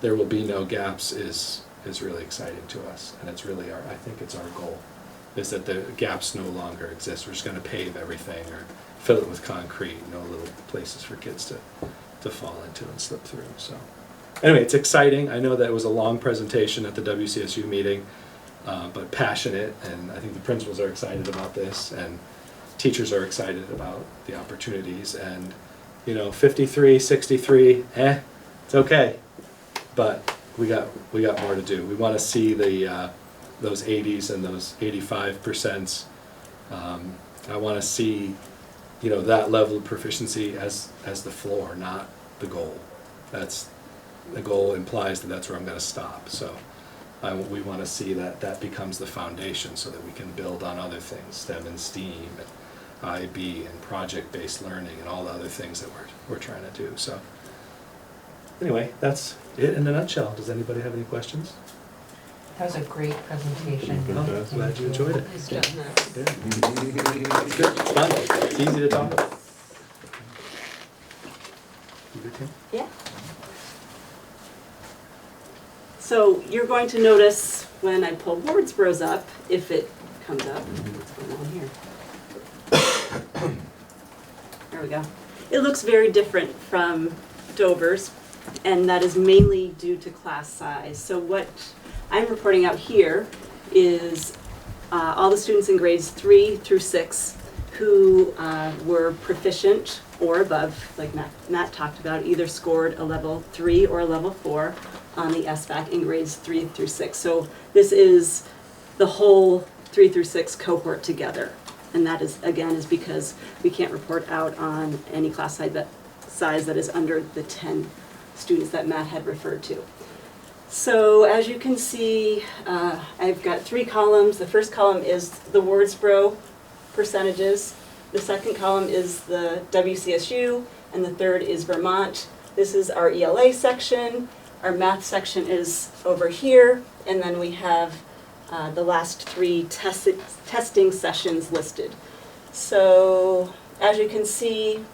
there will be no gaps is really exciting to us, and it's really I think it's our goal, is that the gaps no longer exist. We're just going to pave everything or fill it with concrete, no little places for kids to fall into and slip through. So anyway, it's exciting. I know that it was a long presentation at the WCSU meeting, but passionate, and I think the principals are excited about this, and teachers are excited about the opportunities. And 53, 63, it's okay, but we got more to do. We want to see the those 80s and those 85%. I want to see that level of proficiency as the floor, not the goal. That's the goal implies that that's where I'm going to stop. So we want to see that becomes the foundation so that we can build on other things, STEM and STEAM, and IB and project-based learning and all the other things that we're trying to do. So anyway, that's it in a nutshell. Does anybody have any questions? That was a great presentation. Oh, glad you enjoyed it. Nice job. Yeah. It's good. It's fun. It's easy to talk about. You good, Tim? Yeah. So you're going to notice when I pull Wardsboro's up, if it comes up, what's going on here? There we go. It looks very different from Dover's, and that is mainly due to class size. So what I'm reporting out here is all the students in grades 3 through 6 who were proficient or above, like Matt talked about, either scored a level 3 or a level 4 on the SBAC in grades 3 through 6. So this is the whole 3 through 6 cohort together. And that is, again, is because we can't report out on any class size that is under the 10 students that Matt had referred to. So as you can see, I've got 3 columns. The first column is the Wardsboro percentages. The second column is the WCSU, and the third is Vermont. This is our ELA section. Our math section is over here, and then we have the last 3 testing sessions listed. So as you can see,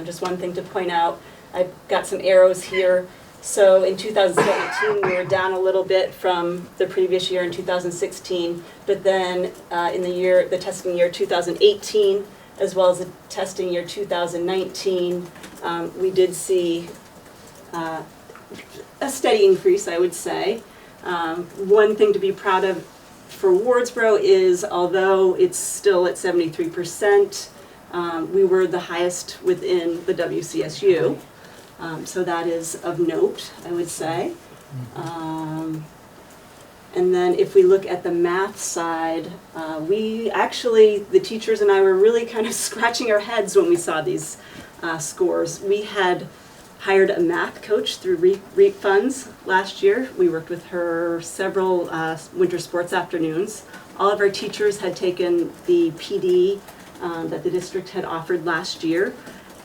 just one thing to point out, I've got some arrows here. So in 2017, we were down a little bit from the previous year in 2016, but then in the testing year 2018, as well as the testing year 2019, we did see a steady increase, I would say. One thing to be proud of for Wardsboro is, although it's still at 73%, we were the highest within the WCSU. So that is of note, I would say. And then if we look at the math side, the teachers and I were really kind of scratching our heads when we saw these scores. We had hired a math coach through REAP funds last year. We worked with her several winter sports afternoons. All of our teachers had taken the PD that the district had offered last year.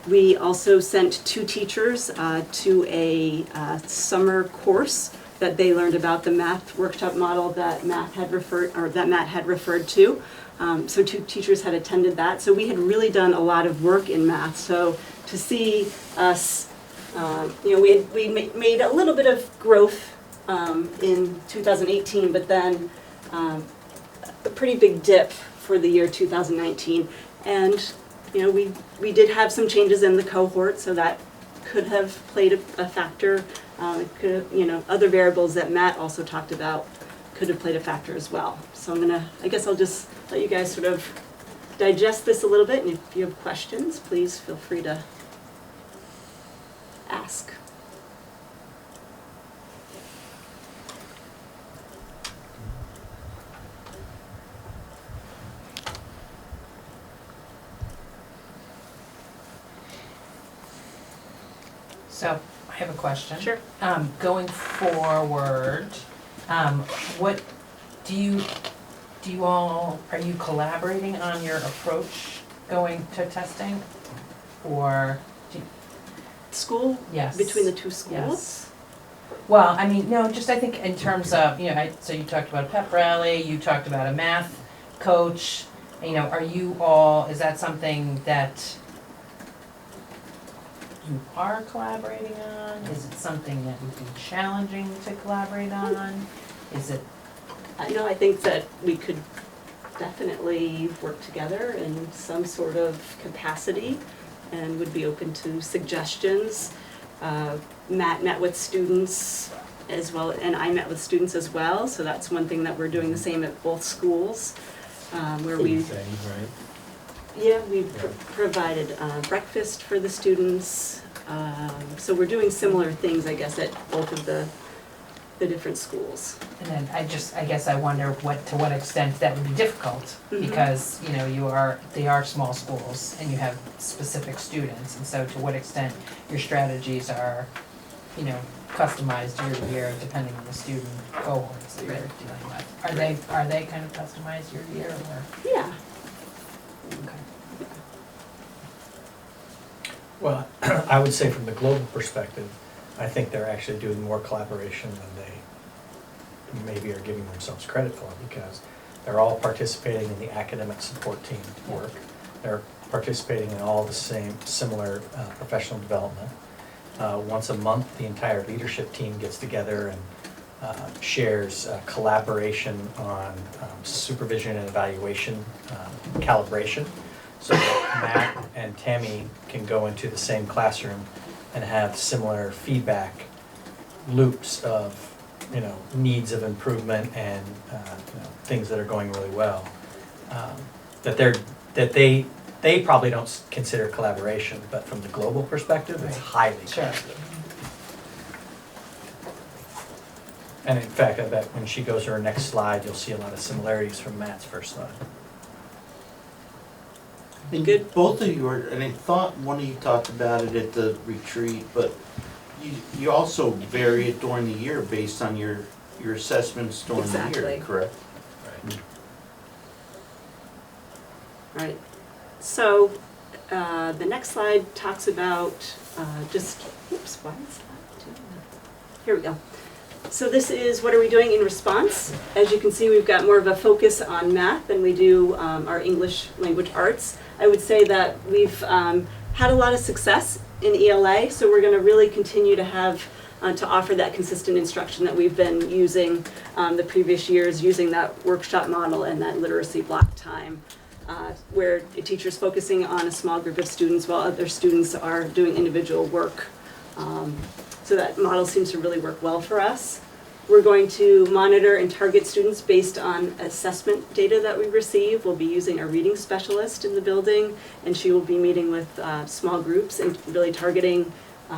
We also sent 2 teachers to a summer course that they learned about the math workshop model that Matt had referred to. So 2 teachers had attended that. So we had really done a lot of work in math. So to see us, we made a little bit of growth in 2018, but then a pretty big dip for the year 2019. And we did have some changes in the cohort, so that could have played a factor. It could have, other variables that Matt also talked about could have played a factor as well. So I guess I'll just let you guys sort of digest this a little bit, and if you have questions, please feel free to ask. So I have a question. Sure. Going forward, what are you collaborating on your approach going to testing? Or School? Yes. Between the 2 schools? Yes. Well, I mean, no, just I think in terms of, so you talked about a pep rally, you talked about a math coach, is that something that you are collaborating on? Is it something that would be challenging to collaborate on? Is it? I think that we could definitely work together in some sort of capacity and would be open to suggestions. Matt met with students as well, and I met with students as well, so that's one thing that we're doing the same at both schools, where we, Right. yeah, we provided breakfast for the students. So we're doing similar things, I guess, at both of the different schools. And then I guess I wonder to what extent that would be difficult, because, you know, they are small schools and you have specific students, and so to what extent your strategies are, you know, customized year to year depending on the student cohorts that you're dealing with. Are they kind of customized year to year or? Yeah. Okay. Well, I would say from the global perspective, I think they're actually doing more collaboration than they maybe are giving themselves credit for, because they're all participating in the academic support team work. They're participating in all the similar professional development. Once a month, the entire leadership team gets together and shares collaboration on supervision and evaluation calibration. So that Matt and Tammy can go into the same classroom and have similar feedback loops of, you know, needs of improvement and you know, things that are going really well. That they probably don't consider collaboration, but from the global perspective, it's highly collaborative. And in fact, I bet when she goes to her next slide, you'll see a lot of similarities from Matt's first slide. And good, both of you were, and I thought one of you talked about it at the retreat, but you also vary it during the year based on your assessments during the Exactly. year, correct? Right. So the next slide talks about just, oops, why is that doing that? Here we go. So this is what are we doing in response. As you can see, we've got more of a focus on math than we do our English language arts. I would say that we've had a lot of success in ELA, so we're going to really continue to have to offer that consistent instruction that we've been using the previous years, using that workshop model and that literacy block time, where a teacher's focusing on a small group of students while other students are doing individual work. So that model seems to really work well for us. We're going to monitor and target students based on assessment data that we receive. We'll be using a reading specialist in the building, and she will be meeting with small groups and really targeting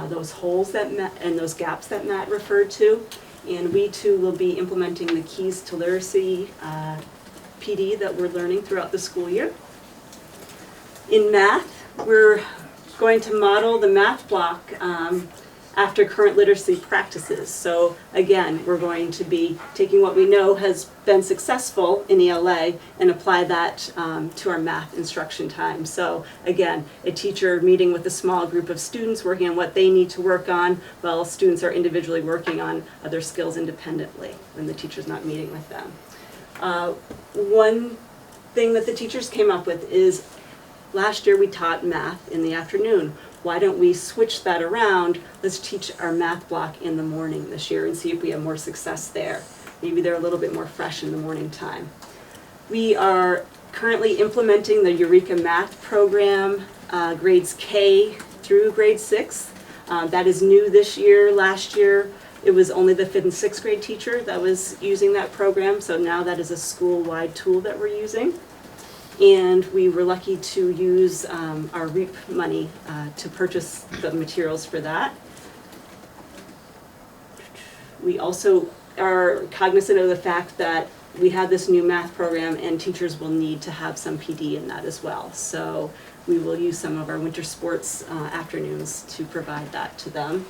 those holes that and those gaps that Matt referred to. And we too will be implementing the Keys to Literacy PD that we're learning throughout the school year. In math, we're going to model the math block after current literacy practices. So again, we're going to be taking what we know has been successful in ELA and apply that to our math instruction time. So again, a teacher meeting with a small group of students, working on what they need to work on, while students are individually working on other skills independently when the teacher's not meeting with them. One thing that the teachers came up with is, last year we taught math in the afternoon. Why don't we switch that around? Let's teach our math block in the morning this year and see if we have more success there. Maybe they're a little bit more fresh in the morning time. We are currently implementing the Eureka Math program, grades K through grade 6. That is new this year. Last year, it was only the 5th and 6th grade teacher that was using that program, so now that is a school-wide tool that we're using. And we were lucky to use our REAP money to purchase the materials for that. We also are cognizant of the fact that we have this new math program and teachers will need to have some PD in that as well. So we will use some of our winter sports afternoons to provide that to them.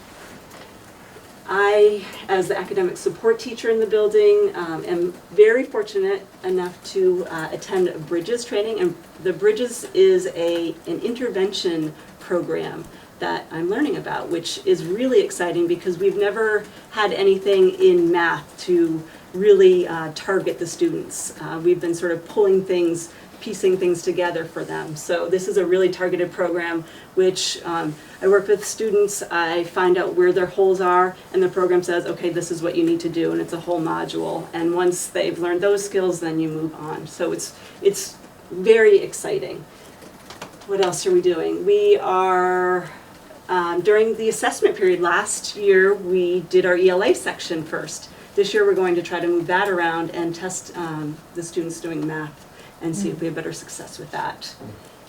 I, as the academic support teacher in the building, am very fortunate enough to attend a Bridges training, and the Bridges is an intervention program that I'm learning about, which is really exciting because we've never had anything in math to really target the students. We've been sort of pulling things piecing things together for them. So this is a really targeted program, which I work with students, I find out where their holes are, and the program says, okay, this is what you need to do, and it's a whole module. And once they've learned those skills, then you move on. So it's very exciting. What else are we doing? We are, during the assessment period last year, we did our ELA section first. This year, we're going to try to move that around and test the students doing math and see if we have better success with that.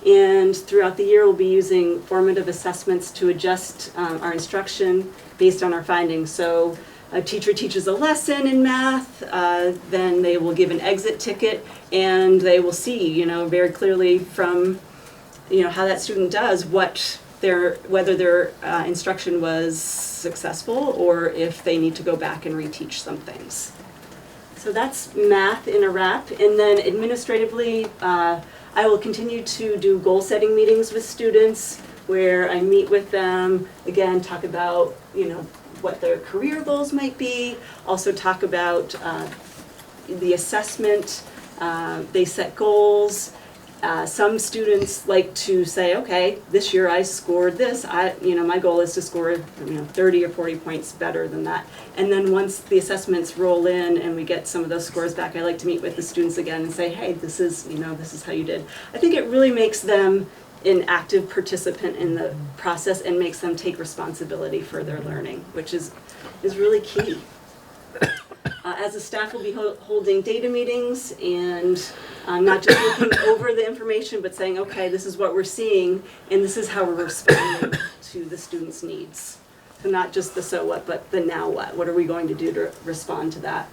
And throughout the year, we'll be using formative assessments to adjust our instruction based on our findings. So a teacher teaches a lesson in math, then they will give an exit ticket, and they will see, very clearly from, how that student does, whether their instruction was successful or if they need to go back and reteach some things. So that's math in a wrap. And then administratively, I will continue to do goal setting meetings with students where I meet with them, again, talk about, what their career goals might be, also talk about the assessment. They set goals. Some students like to say, okay, this year I scored this. My goal is to score 30 or 40 points better than that. And then once the assessments roll in and we get some of those scores back, I like to meet with the students again and say, hey, this is how you did. I think it really makes them an active participant in the process and makes them take responsibility for their learning, which is really key. As a staff, we'll be holding data meetings and not just looking over the information, but saying, okay, this is what we're seeing, and this is how we're responding to the students' needs. So not just the so what, but the now what. What are we going to do to respond to that?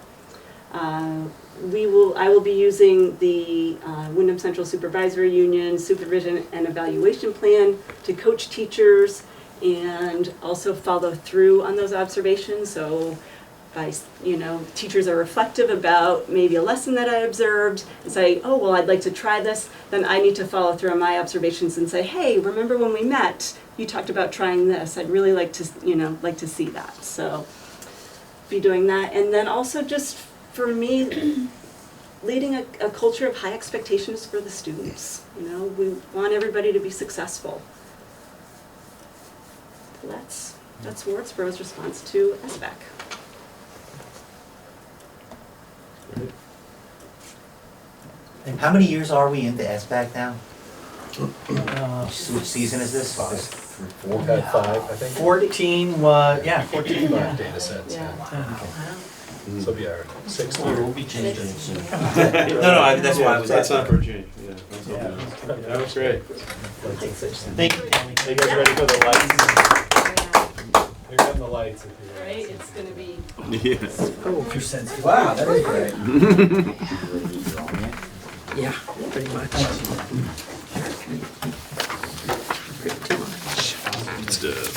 I will be using the Wyndham Central Supervisory Union Supervision and Evaluation Plan to coach teachers and also follow through on those observations. So teachers are reflective about maybe a lesson that I observed and say, oh, well, I'd like to try this, then I need to follow through on my observations and say, hey, remember when we met, you talked about trying this. I'd really like to see that. So be doing that. And then also just for me, leading a culture of high expectations for the students. We want everybody to be successful. So that's Wardsboro's response to SBAC. How many years are we into SBAC now? Which season is this? 4, 5, I think. 14 was, 14. 5 data sets, Yeah. This will be our 6th We'll year. be changing soon. No, that's why I was That's asking. not for a change, yeah. That was great. Thank you, Tammy. Are you guys ready for the lights? Here come the lights if you want. Right? It's going to be. Yeah. Wow, that is great. Yeah, pretty much. Good stuff.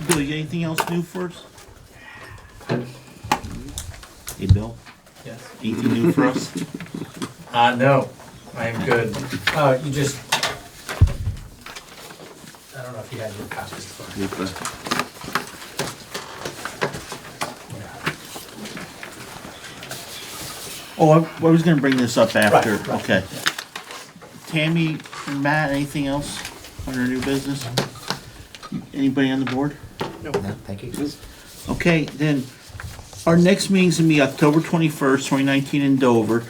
Bill, you got anything else new for us? Hey, Bill, Yes. anything new for us? No, I am good. You just, I don't know if you had your copies for me. Oh, I was gonna bring this up after, Right, right. okay. Tammy, Matt, anything else under new business? Anybody on the board? No, thank you. Okay, then, our next meeting's gonna be October 21st, 2019 in Dover.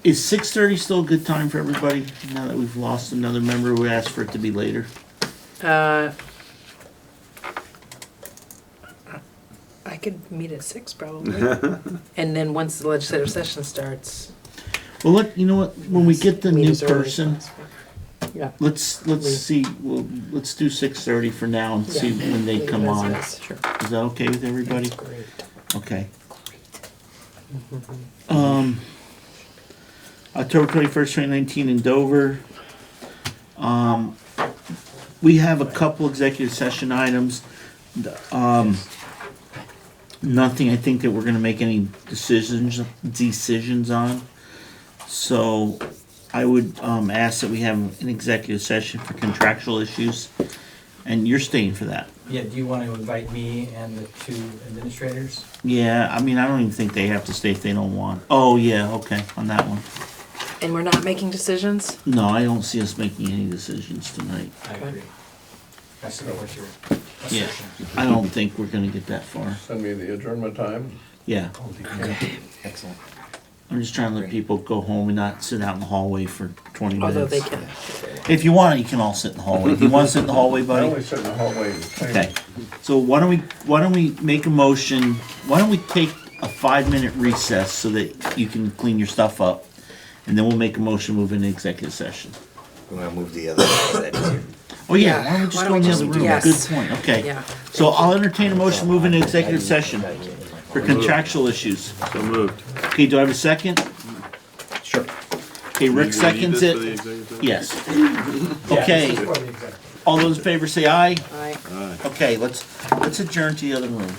Is 6:30 still a good time for everybody, now that we've lost another member? We asked for it to be later. I could meet at 6 probably. And then once the legislative session starts. Well, you know what, when we get the meet new as early as person, possible. Yeah. let's see, let's do 6:30 for now and see Yeah. when they Maybe come on. that's- Sure. Is that okay with everybody? Great. Okay. October 21st, 2019 in Dover. We have a couple executive session items. Nothing I think that we're gonna make any decisions on. So I would ask that we have an executive session for contractual issues, and you're staying for that. Yeah, do you want to invite me and the two administrators? Yeah, I mean, I don't even think they have to stay if they don't want. Oh, yeah, okay, on that one. And we're not making decisions? No, I don't see us making any decisions tonight. I Okay. agree. I support your Yeah, assertion. I don't think we're gonna get that far. Send me the adjournment time. Yeah, Excellent. I'm just trying to let people go home and not sit out in the hallway for 20 minutes. Although they can. If you want, you can all sit in the hallway. Do you want to sit in the hallway, I buddy? only sit in the hallway. and clean. Okay. So why don't we make a motion? Why don't we take a 5-minute recess so that you can clean your stuff up, and then we'll make a motion to move into executive session. We're gonna move the other, is that easier? Oh yeah, Yeah, why don't we why just don't go in we the just- other room? yes. Good point. Okay. Yeah. So I'll entertain a motion to move into executive session for contractual issues. So moved. Okay, do I have a second? Sure. Okay, Rick Do we need seconds this for the it. executive session? Yes. Yeah, Okay. this is for the executive. All those in favor say aye. Aye. Aye. Okay, let's adjourn to the other room.